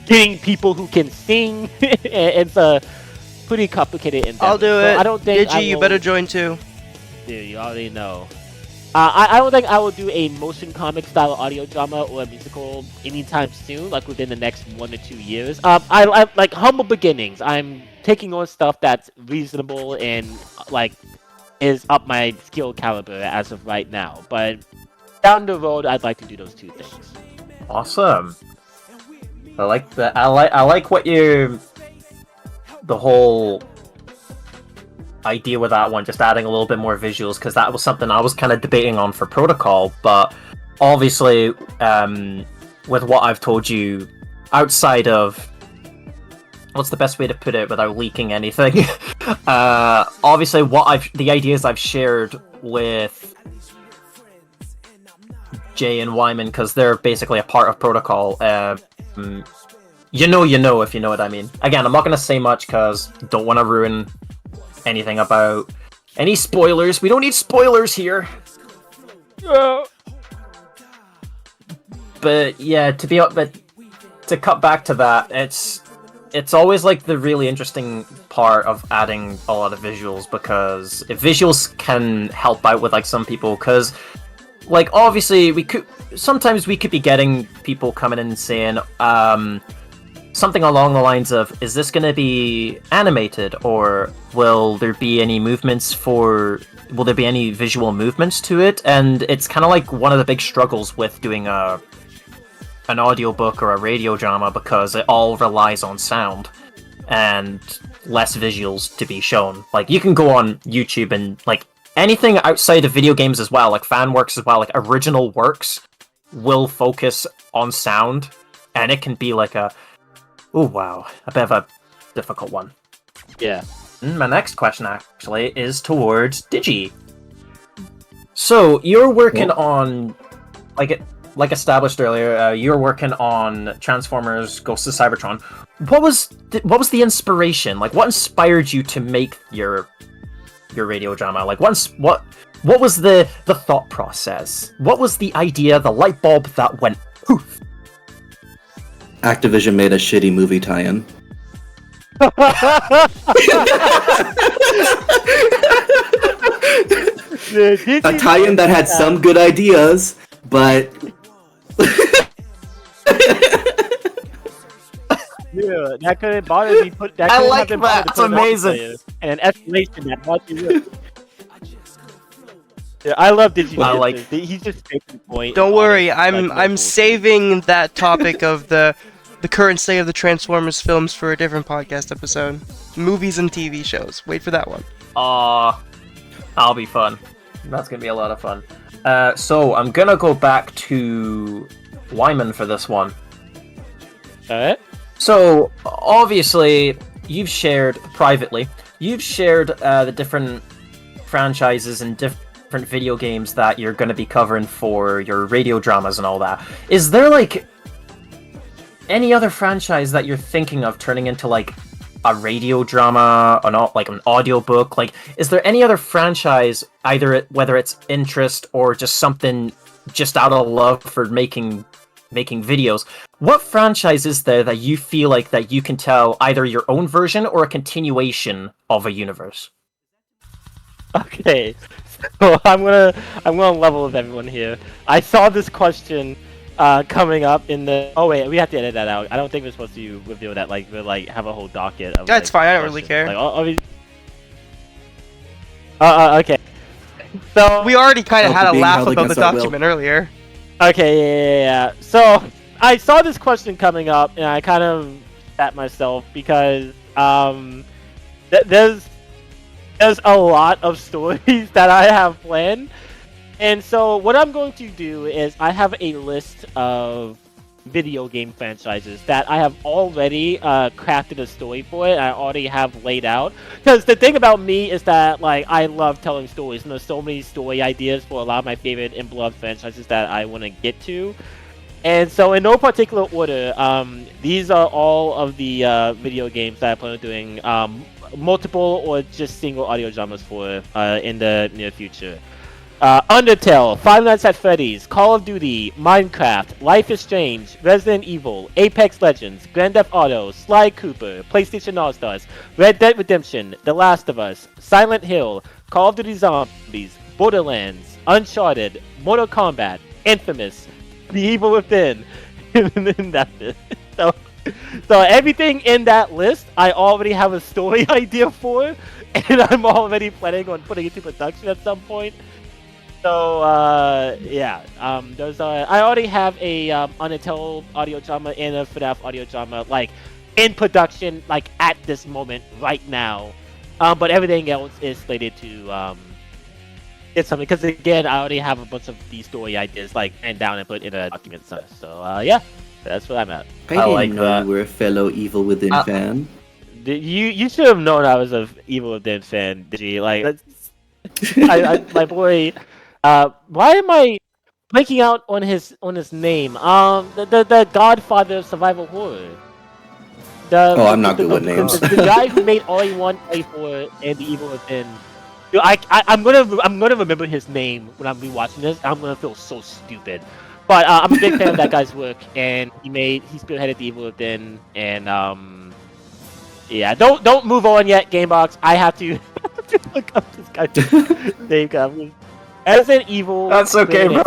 getting people who can sing. It's a pretty complicated endeavor. I'll do it. I don't think Digi, you better join too. Dude, you already know. I don't think I will do a motion comic style audio drama or a musical anytime soon, like within the next 1 to 2 years. I like humble beginnings. I'm taking on stuff that's reasonable and like is up my skill caliber as of right now. But down the road, I'd like to do those two things. Awesome. I like that. I like what the whole idea with that one, just adding a little bit more visuals, because that was something I was kind of debating on for Protocol, but obviously with what I've told you outside of, what's the best way to put it without leaking anything, obviously the ideas I've shared with Jay and Wyman, because they're basically a part of Protocol, you know if you know what I mean. Again, I'm not going to say much because don't want to ruin anything about any spoilers. We don't need spoilers here. But yeah, to cut back to that, it's always like the really interesting part of adding a lot of visuals, because if visuals can help out with like some people, because like obviously sometimes we could be getting people coming in and saying something along the lines of, is this going to be animated, or will there be any visual movements to it? And it's kind of like one of the big struggles with doing an audiobook or a radio drama, because it all relies on sound and less visuals to be shown. Like, you can go on YouTube and like anything outside of video games as well, like fan works as well, like original works will focus on sound, and it can be like a bit of a difficult one. Yeah. My next question actually is towards Digi. So you're working on, like established earlier, you're working on Transformers: Ghosts of Cybertron. What was the inspiration? Like, what inspired you to make your radio drama? Like, what was the thought process? What was the idea, the light bulb that went poof? Activision made a shitty movie tie-in. A tie-in that had some good ideas, but yeah, that couldn't bother me. I like that. It's amazing. And an escalation that brought you. Yeah, I love Diginerdster. He's just making the point. Don't worry, I'm saving that topic of the current state of the Transformers films for a different podcast episode. Movies and TV shows. Wait for that one. That'll be fun. That's gonna be a lot of fun. So I'm gonna go back to Wyman for this one. Alright. So obviously, you've shared privately. You've shared the different franchises and different video games that you're going to be covering for your radio dramas and all that. Is there like any other franchise that you're thinking of turning into like a radio drama or not, like an audiobook? Like, is there any other franchise, either whether it's interest or just something just out of love for making videos? What franchise is there that you feel like that you can tell either your own version or a continuation of a universe? Okay, so I'm gonna level with everyone here. I saw this question coming up in the. Oh wait, we have to edit that out. I don't think we're supposed to reveal that. Like we'll like have a whole docket of. That's fine. I don't really care. Like, okay. So we already kind of had a laugh about the against our will. document earlier. Okay, yeah. So I saw this question coming up, and I kind of sat myself because there's a lot of stories that I have planned, and so what I'm going to do is I have a list of video game franchises that I have already crafted a story for it. I already have laid out, because the thing about me is that like I love telling stories, and there's so many story ideas for a lot of my favorite and beloved franchises that I want to get to. And so in no particular order, these are all of the video games that I plan on doing multiple or just single audio dramas for in the near future. Undertale, Five Nights at Freddy's, Call of Duty, Minecraft, Life is Strange, Resident Evil, Apex Legends, Grand Theft Auto, Sly Cooper, PlayStation All-Stars, Red Dead Redemption, The Last of Us, Silent Hill, Call of Duty Zombies, Borderlands, Uncharted, Mortal Kombat, Infamous, The Evil Within, and that's it. So everything in that list, I already have a story idea for, and I'm already planning on putting it to production at some point. So yeah, I already have a Undertale audio drama and a FNAF audio drama like in production, like at this moment right now. But everything else is slated to get something, because again, I already have a bunch of these story ideas like and down and put in a document. So yeah, that's what I'm at. I like that. You were a fellow Evil Within fan. You should have known I was a Evil Within fan, Digi. Like, my boy. Why am I blanking out on his name? The Godfather of survival horror. I'm not good with names. The guy who made All You Want, All You For, and The Evil Within. Dude, I'm gonna remember his name when I'm rewatching this. I'm gonna feel so stupid. But I'm a big fan of that guy's work, and he spearheaded The Evil Within, and yeah. Don't move on yet, Gamebox. I have to look up this guy's name. Resident Evil. That's okay, bro.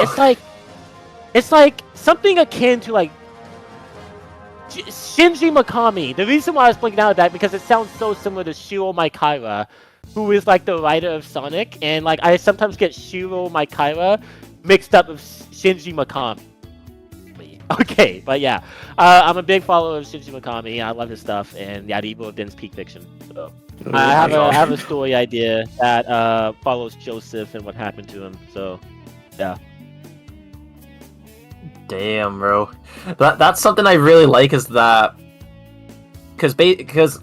It's like something akin to like Shinji Mikami. The reason why I was blinking out at that because it sounds so similar to Shiro Maikaira, who is like the writer of Sonic, and like I sometimes get Shiro Maikaira mixed up with Shinji Mikami. Okay, but yeah, I'm a big follower of Shinji Mikami. I love his stuff, and yeah, The Evil Within's peak fiction. So. I have a story idea that follows Joseph and what happened to him. So, yeah. Damn, bro. That's something I really like, is that because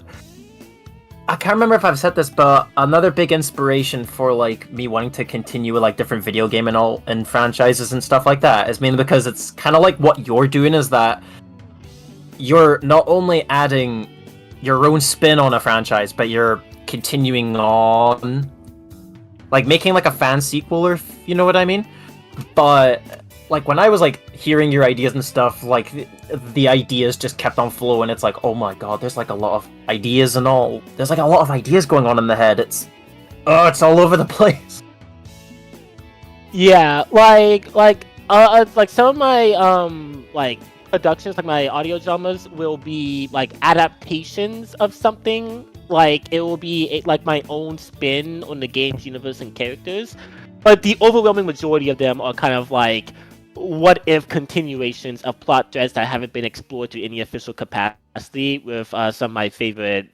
I can't remember if I've said this, but another big inspiration for like me wanting to continue with like different video game and franchises and stuff like that is mainly because it's kind of like what you're doing, is that you're not only adding your own spin on a franchise, but you're continuing on, like making like a fan sequel, or you know what I mean. But like when I was like hearing your ideas and stuff, like the ideas just kept on flowing. It's like, oh my god, there's like a lot of ideas and all. There's like a lot of ideas going on in the head. It's all over the place. Yeah, like some of my like productions, like my audio dramas, will be like adaptations of something. Like it will be like my own spin on the game's universe and characters, but the overwhelming majority of them are kind of like what if continuations of plot threads that haven't been explored to any official capacity with some of my favorite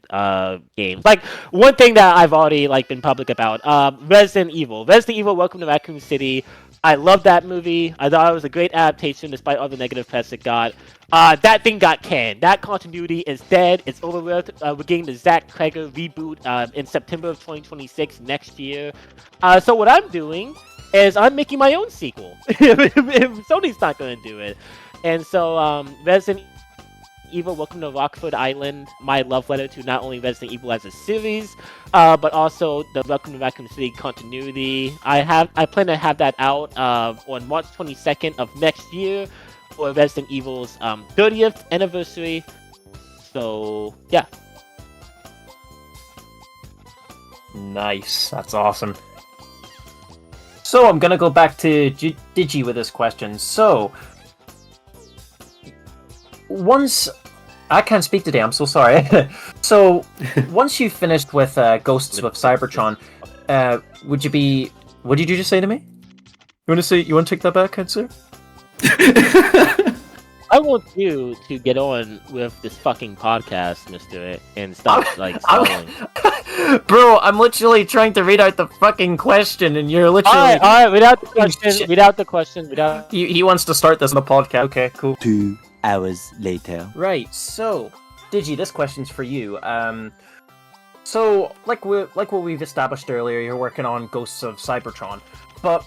games. Like one thing that I've already like been public about, Resident Evil, Welcome to Raccoon City. I love that movie. I thought it was a great adaptation despite all the negative press it got. That thing got canned. That continuity is dead. It's over with. We're getting the Zack Kreger reboot in September of 2026 next year. So what I'm doing is I'm making my own sequel. Sony's not going to do it. And so Resident Evil Welcome to Rockford Island, my love letter to not only Resident Evil as a series, but also the Welcome to Raccoon City continuity. I plan to have that out on March 22nd of next year for Resident Evil's 30th anniversary. So, yeah. Nice. That's awesome. So I'm gonna go back to Digi with this question. So, once I can't speak today, I'm so sorry. So, once you finished with Ghosts of Cybertron, would you be? What did you just say to me? You want to take that back, sir? I want you to get on with this fucking podcast, Mister, and stop stalling. Bro, I'm literally trying to read out the fucking question, and you're literally. All right. Without the question. He wants to start this on the podcast. Okay, cool. 2 hours later. Right. So, Digi, this question's for you. So like what we've established earlier, you're working on Ghosts of Cybertron, but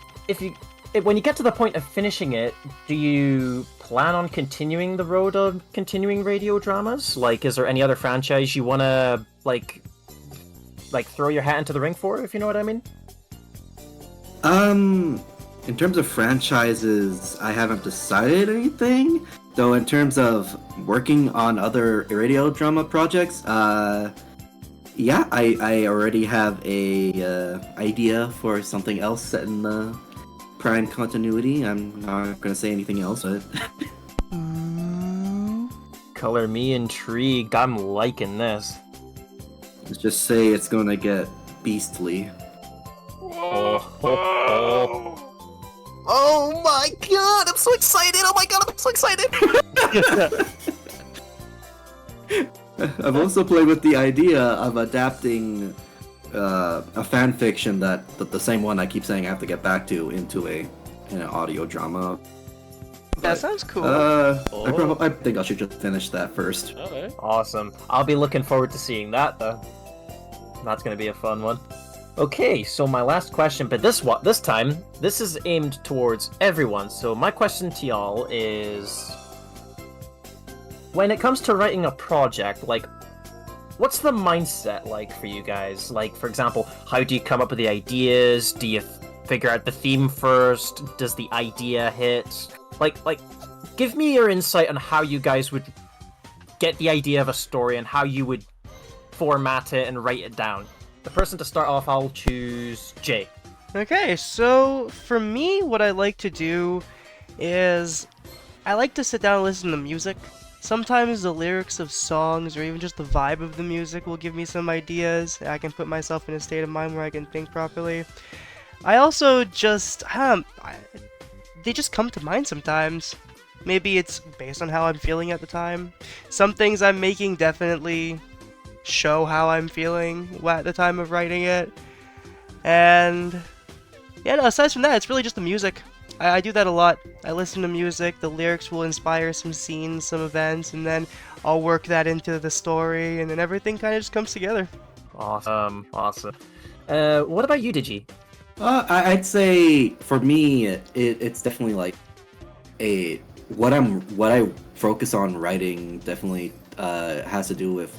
when you get to the point of finishing it, do you plan on continuing the road of continuing radio dramas? Like, is there any other franchise you want to like throw your hat into the ring for, if you know what I mean? In terms of franchises, I haven't decided anything. Though in terms of working on other radio drama projects, yeah, I already have a idea for something else set in the Prime continuity. I'm not gonna say anything else, but Color me intrigued. I'm liking this. let's just say it's gonna get beastly. Oh my god, I'm so excited! Oh my god, I'm so excited! I've also played with the idea of adapting a fan fiction that the same one I keep saying I have to get back to into an audio drama. That sounds cool. I think I should just finish that first. Okay. Awesome. I'll be looking forward to seeing that, though. That's gonna be a fun one. Okay, so my last question, but this time, this is aimed towards everyone. So my question to y'all is, when it comes to writing a project, like, what's the mindset like for you guys? Like, for example, how do you come up with the ideas? Do you figure out the theme first? Does the idea hit? Like, give me your insight on how you guys would get the idea of a story and how you would format it and write it down. The person to start off, I'll choose Jay. Okay, so for me, what I like to do is I like to sit down and listen to music. Sometimes the lyrics of songs or even just the vibe of the music will give me some ideas. I can put myself in a state of mind where I can think properly. I also just, they just come to mind sometimes. Maybe it's based on how I'm feeling at the time. Some things I'm making definitely show how I'm feeling at the time of writing it. And yeah, no, aside from that, it's really just the music. I do that a lot. I listen to music, the lyrics will inspire some scenes, some events, and then I'll work that into the story, and then everything kind of just comes together. Awesome. What about you, Digi? I'd say for me, it's definitely like what I focus on writing definitely has to do with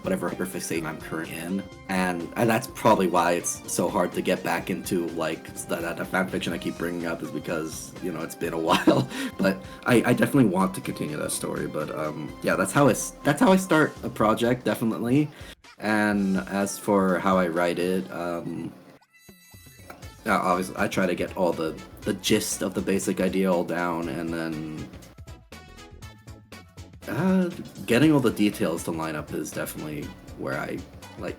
whatever hyperfixation I'm currently in, and that's probably why it's so hard to get back into like that fanfiction I keep bringing up, is because it's been a while. But I definitely want to continue that story. But yeah, that's how I start a project, definitely. And as for how I write it, obviously I try to get all the gist of the basic idea all down, and then getting all the details to line up is definitely where I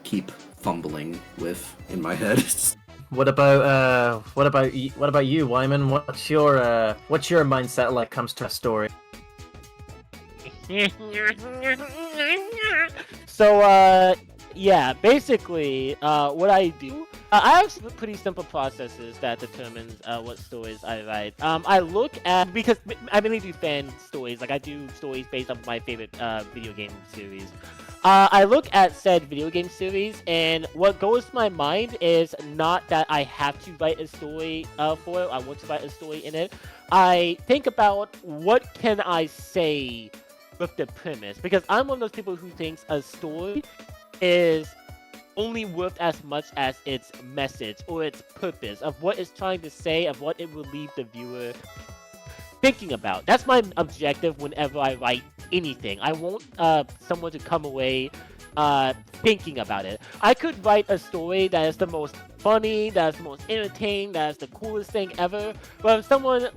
keep fumbling with in my head. What about you, Wyman? What's your mindset like comes to a story? So, yeah, basically, what I do, I have pretty simple processes that determines what stories I write. I look at, because I mainly do fan stories, like I do stories based on my favorite video game series. I look at said video game series, and what goes to my mind is not that I have to write a story for it, I want to write a story in it. I think about what can I say with the premise, because I'm one of those people who thinks a story is only worth as much as its message or its purpose of what it's trying to say, of what it will leave the viewer thinking about. That's my objective whenever I write anything. I want someone to come away thinking about it. I could write a story that is the most funny, that's the most entertaining, that's the coolest thing ever, but if someone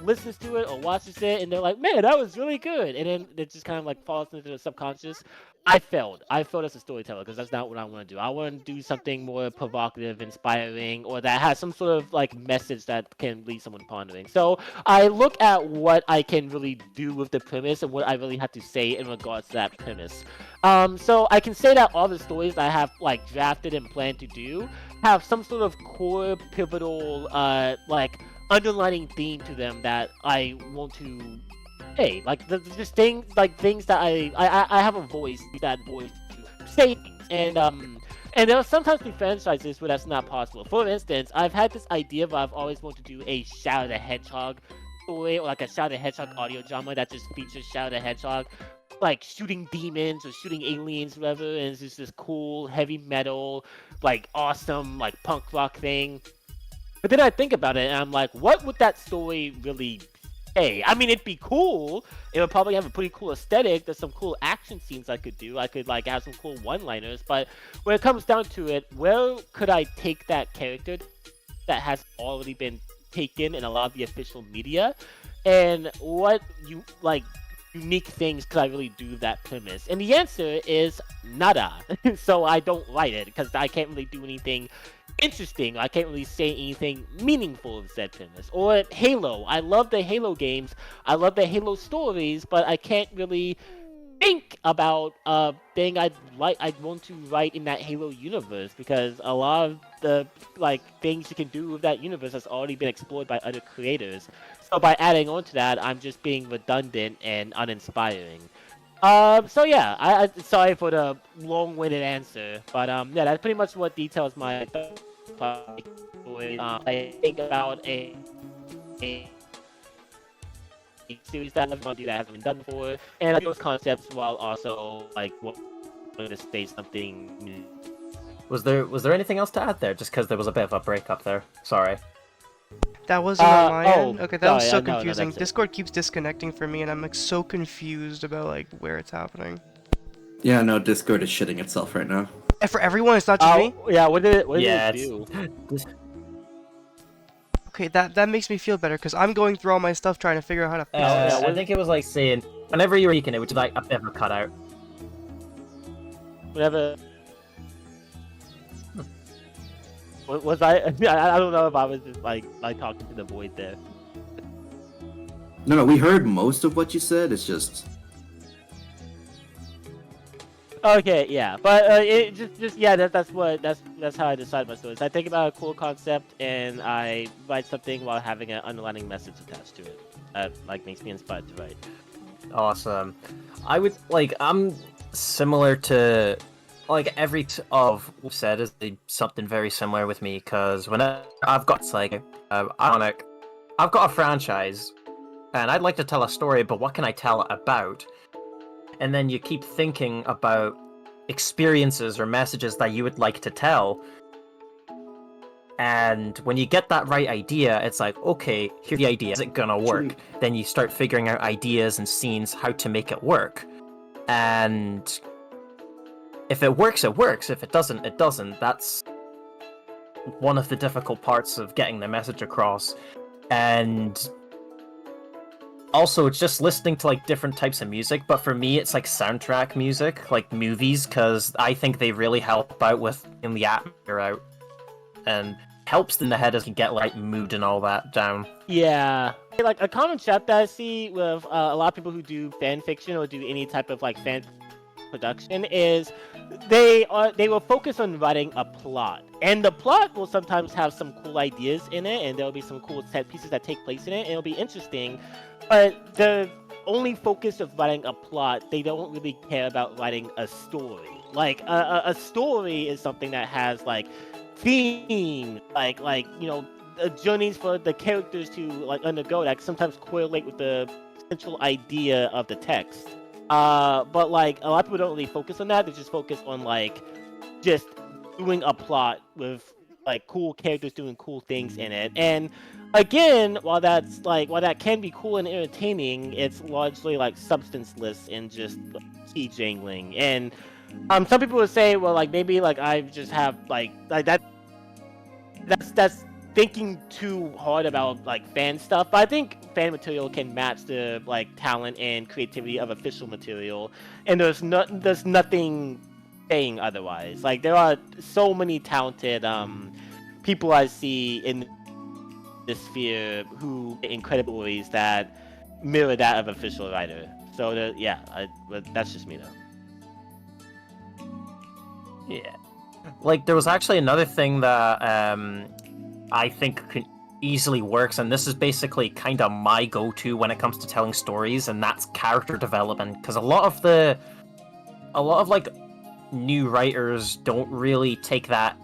listens to it or watches it and they're like, man, that was really good, and then it just kind of falls into the subconscious, I failed as a storyteller, because that's not what I want to do. I want to do something more provocative, inspiring, or that has some sort of message that can leave someone pondering. So I look at what I can really do with the premise and what I really have to say in regards to that premise. So I can say that all the stories that I have drafted and planned to do have some sort of core, pivotal, underlining theme to them that I want to say. Just things that I have a voice, that voice to say things. And there'll sometimes be franchises where that's not possible. For instance, I've had this idea where I've always wanted to do a Shadow the Hedgehog story, or a Shadow the Hedgehog audio drama that just features Shadow the Hedgehog shooting demons or shooting aliens, whatever, and it's just this cool heavy metal, awesome, punk rock thing. But then I think about it and I'm like, what would that story really say? I mean, it'd be cool. It would probably have a pretty cool aesthetic. There's some cool action scenes I could do. I could have some cool one-liners. But when it comes down to it, where could I take that character that has already been taken in a lot of the official media, and what unique things could I really do with that premise? And the answer is nada. So I don't write it, because I can't really do anything interesting. I can't really say anything meaningful with said premise. Or Halo. I love the Halo games. I love the Halo stories, but I can't really think about a thing I'd want to write in that Halo universe, because a lot of the things you can do with that universe has already been explored by other creators. So by adding on to that, I'm just being redundant and uninspiring. So yeah, I sorry for the long-winded answer, but yeah, that's pretty much what details my I think about a series that I've that hasn't been done before, and I those concepts while also wanting to say something new. Was there anything else to add there? Just because there was a bit of a break up there. Sorry. That wasn't on my end? Okay, that was so sorry, no, confusing. that's it. Discord keeps disconnecting for me, and I'm so confused about where it's happening. Yeah, no, Discord is shitting itself right now. And for everyone, it's not just me? Yeah, what did it Yeah, do? Okay, that makes me feel better, because I'm going through all my stuff trying to figure out how to fix this. I think it was saying whenever you were speaking, it was a bit of a cutout. Whatever. Was I? I don't know if I was just talking to the void there. No, we heard most of what you said. It's just Okay, yeah, but it just yeah, that's how I decide my stories. I think about a cool concept and I write something while having an underlining message attached to it. That makes me inspired to write. Awesome. I would I'm similar to every of what you said is something very similar with me, because when I've got Iconic, I've got a franchise and I'd like to tell a story, but what can I tell it about? And then you keep thinking about experiences or messages that you would like to tell. And when you get that right idea, it's like, okay, here's the idea. Is it gonna work? Then you start figuring out ideas and scenes how to make it work. And if it works, it works. If it doesn't, it doesn't. That's one of the difficult parts of getting the message across. And also, it's just listening to like different types of music. But for me, it's like soundtrack music, like movies, because I think they really help out with in the atmosphere out. And helps in the head as you get like mood and all that down. Yeah, like a common trap that I see with a lot of people who do fan fiction or do any type of like fan production is they will focus on writing a plot, and the plot will sometimes have some cool ideas in it, and there'll be some cool set pieces that take place in it, and it'll be interesting. But the only focus of writing a plot, they don't really care about writing a story. Like a story is something that has like theme, like journeys for the characters to like undergo that sometimes correlate with the central idea of the text. But like a lot of people don't really focus on that. They just focus on like just doing a plot with like cool characters doing cool things in it. And again, while that can be cool and entertaining, it's largely like substanceless and just key jangling. And some people would say, well, like maybe like I just have like that. That's thinking too hard about like fan stuff. But I think fan material can match the like talent and creativity of official material, and there's nothing saying otherwise. Like there are so many talented people I see in this sphere who incredible ways that mirror that of official writer. So that's just me though. Yeah. Like, there was actually another thing that I think easily works, and this is basically kind of my go-to when it comes to telling stories, and that's character development. Because a lot of like new writers don't really take that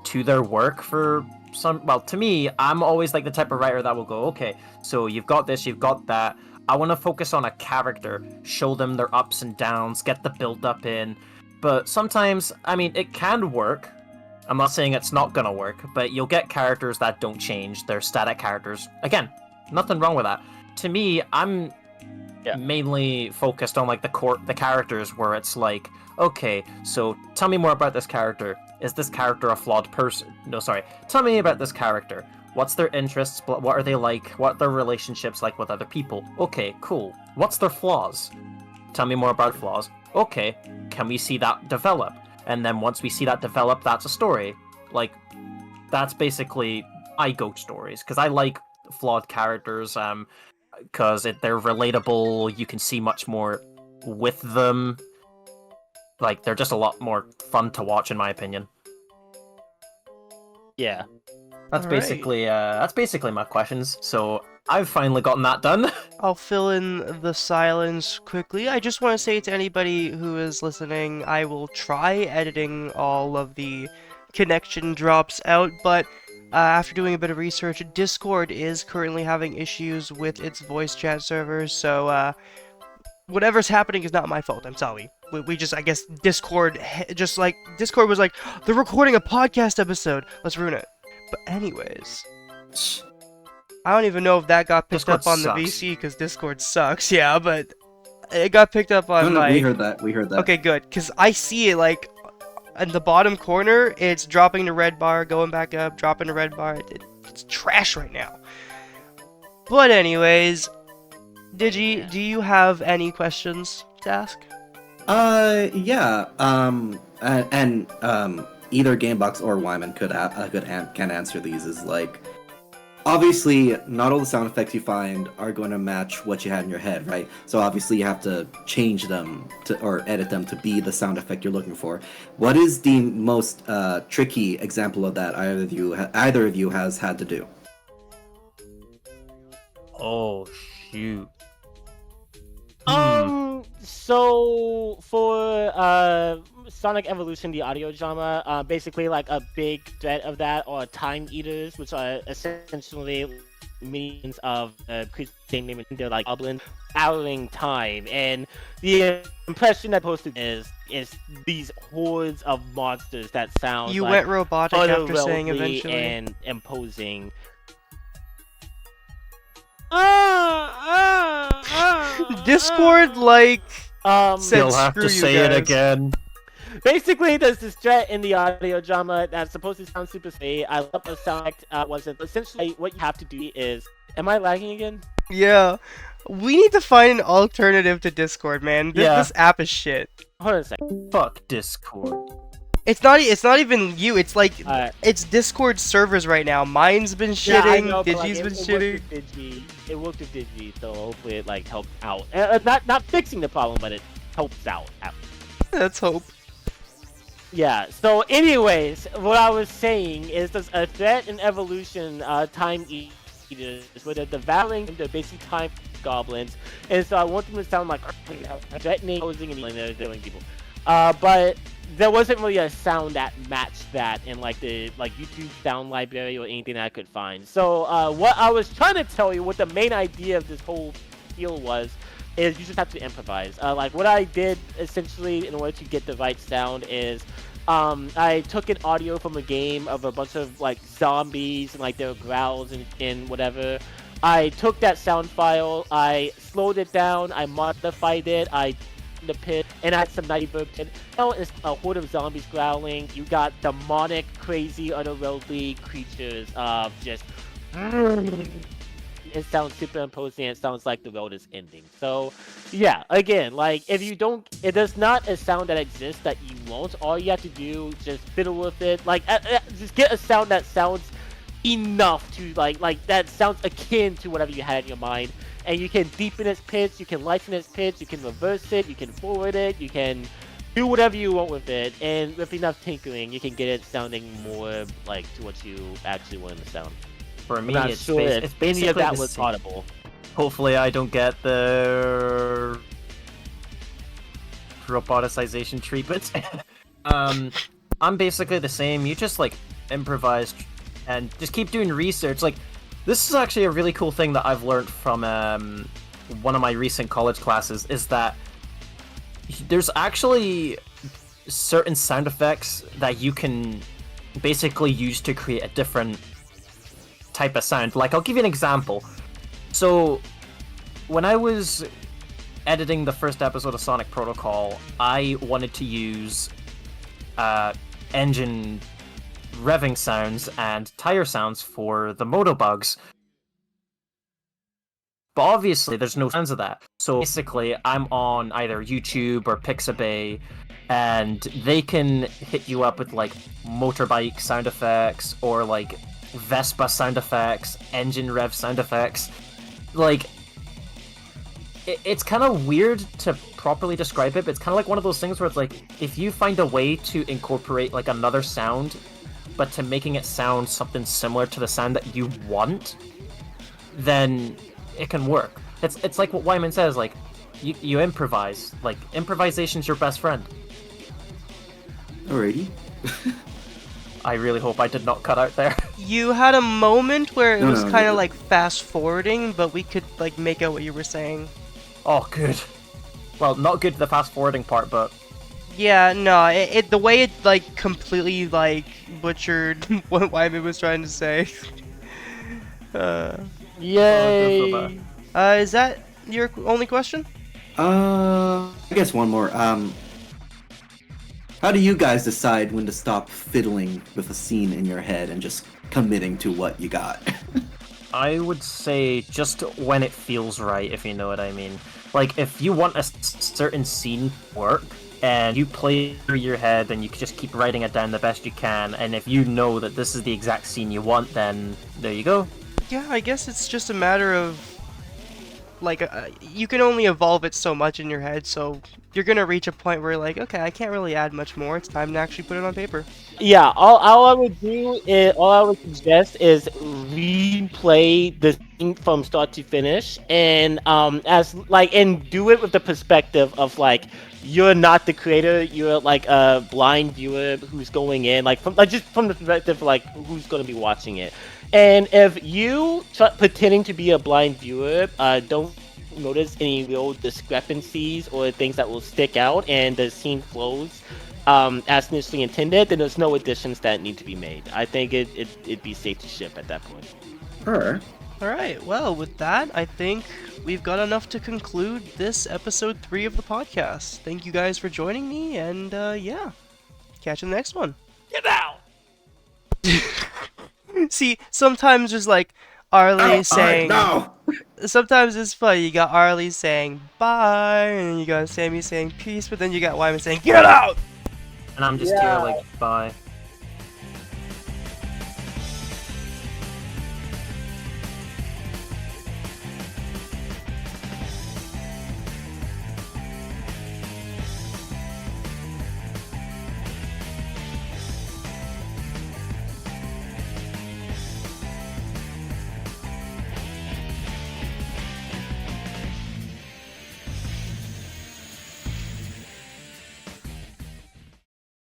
to their work for some. Well, to me, I'm always like the type of writer that will go, okay, so you've got this, you've got that. I want to focus on a character, show them their ups and downs, get the build-up in. But sometimes, I mean, it can work. I'm not saying it's not gonna work, but you'll get characters that don't change. They're static characters. Again, nothing wrong with that. To me, I'm mainly focused on like the characters where it's like, okay, so tell me more about this character. Is this character a flawed person? No, sorry. Tell me about this character. What's their interests? What are they like? What are their relationships like with other people? Okay, cool. What's their flaws? Tell me more about flaws. Okay, can we see that develop? And then once we see that develop, that's a story. Like, that's basically I go stories, because I like flawed characters, because they're relatable, you can see much more with them. Like, they're just a lot more fun to watch, in my opinion. Yeah. That's basically my questions, so I've finally gotten that done. I'll fill in the silence quickly. I just want to say to anybody who is listening, I will try editing all of the connection drops out, but after doing a bit of research, Discord is currently having issues with its voice chat servers, so whatever's happening is not my fault. I'm sorry. We just, I guess, Discord was like, they're recording a podcast episode. Let's ruin it. But anyways, I don't even know if that got picked Discord up on sucks. the VC because Discord sucks. Yeah, but it got picked up on No, like. we heard that. Okay, good, because I see it like in the bottom corner. It's dropping the red bar, going back up, dropping the red bar. It's trash right now. But anyways, Digi, do you have any questions to ask? Yeah. And either Gamebox or Wyman can answer these. Is like, obviously, not all the sound effects you find are going to match what you had in your head, right? So obviously, you have to change them or edit them to be the sound effect you're looking for. What is the most tricky example of that either of you has had to do? Oh, shoot. So for Sonic Evolution, the audio genre, basically like a big threat of that are time eaters, which are essentially minions of same name, and they're like goblins battling time, and the impression that posted is these hordes of monsters that sound You like went robotic after saying otherworldly eventually. and imposing. Discord like said You'll have screw to you say it guys. again. Basically, there's this threat in the audio drama that's supposed to sound super sweet. I love the sound effect. Wasn't essentially what you have to do is. Am I lagging again? Yeah. We need to find an alternative to Discord, man. Yeah. This app is shit. Hold on a second. Fuck Discord. It's not even you. It's like Alright. it's Discord servers right now. Mine's been shitting. Yeah, I know, but, Digi's like, been it shitting. worked with Digi. It worked with Digi, so hopefully it like helps out. Not fixing the problem, but it helps out. Let's hope. Yeah. So, anyways, what I was saying is there's a threat in evolution, time eaters, where they're devouring the basic time goblins, and so I want them to sound like threatening, posing, and they're killing people. But there wasn't really a sound that matched that in like the YouTube sound library or anything that I could find. So what I was trying to tell you, what the main idea of this whole deal was, is you just have to improvise. Like what I did essentially in order to get the right sound is I took an audio from a game of a bunch of like zombies and like their growls and whatever. I took that sound file, I slowed it down, I modified it, I the pit, and I had some nighty bird pit. Now it's a horde of zombies growling. You got demonic, crazy, otherworldly creatures of just. It sounds super imposing. It sounds like the world is ending. So, yeah, again, like if you don't, if there's not a sound that exists that you won't, all you have to do just fiddle with it. Like, just get a sound that sounds enough to like that sounds akin to whatever you had in your mind. And you can deepen its pitch, you can lighten its pitch, you can reverse it, you can forward it, you can do whatever you want with it, and with enough tinkering, you can get it sounding more like to what you actually want it to sound. For I'm me, not it's, sure it's if basically any of that the was same. audible. Hopefully, I don't get the roboticization treatment. I'm basically the same. You just like improvise and just keep doing research. Like, this is actually a really cool thing that I've learned from one of my recent college classes, is that there's actually certain sound effects that you can basically use to create a different type of sound. Like, I'll give you an example. So, when I was editing the first episode of Sonic Protocol, I wanted to use engine revving sounds and tire sounds for the motobugs. But obviously, there's no sounds of that. So basically, I'm on either YouTube or Pixabay, and they can hit you up with like motorbike sound effects or like Vespa sound effects, engine rev sound effects. Like, it's kind of weird to properly describe it, but it's kind of like one of those things where it's like, if you find a way to incorporate like another sound, but to making it sound something similar to the sound that you want, then it can work. It's like what Wyman says, like, you improvise. Like, improvisation's your best friend. Alrighty. I really hope I did not cut out there. You had a moment where it No, was no, kind no. of like fast forwarding, but we could like make out what you were saying. Oh, good. Well, not good the fast forwarding part, but Yeah, no, it the way it like completely like butchered what Wyman was trying to say. Yay! Is that your only question? I guess one more. How do you guys decide when to stop fiddling with a scene in your head and just committing to what you got? I would say just when it feels right, if you know what I mean. Like, if you want a certain scene to work, and you play through your head, and you can just keep writing it down the best you can, and if you know that this is the exact scene you want, then there you go. Yeah, I guess it's just a matter of like you can only evolve it so much in your head, so you're gonna reach a point where you're like, okay, I can't really add much more. It's time to actually put it on paper. Yeah, all I would do is, all I would suggest is replay the scene from start to finish, and and do it with the perspective of like, you're not the creator, you're like a blind viewer who's going in, like just from the perspective of, like, who's going to be watching it. And if you pretending to be a blind viewer don't notice any real discrepancies or things that will stick out and the scene flows as initially intended, then there's no additions that need to be made. I think it'd be safe to ship at that point. Alright. Alright, well, with that, I think we've got enough to conclude this episode 3 of the podcast. Thank you guys for joining me, and yeah, catch you in the next one. Get out! See, sometimes there's like Arlie saying... No! Sometimes it's funny, you got Arlie saying bye, and then you got Sammy saying peace, but then you got Wyman saying get out! And I'm just here like, bye.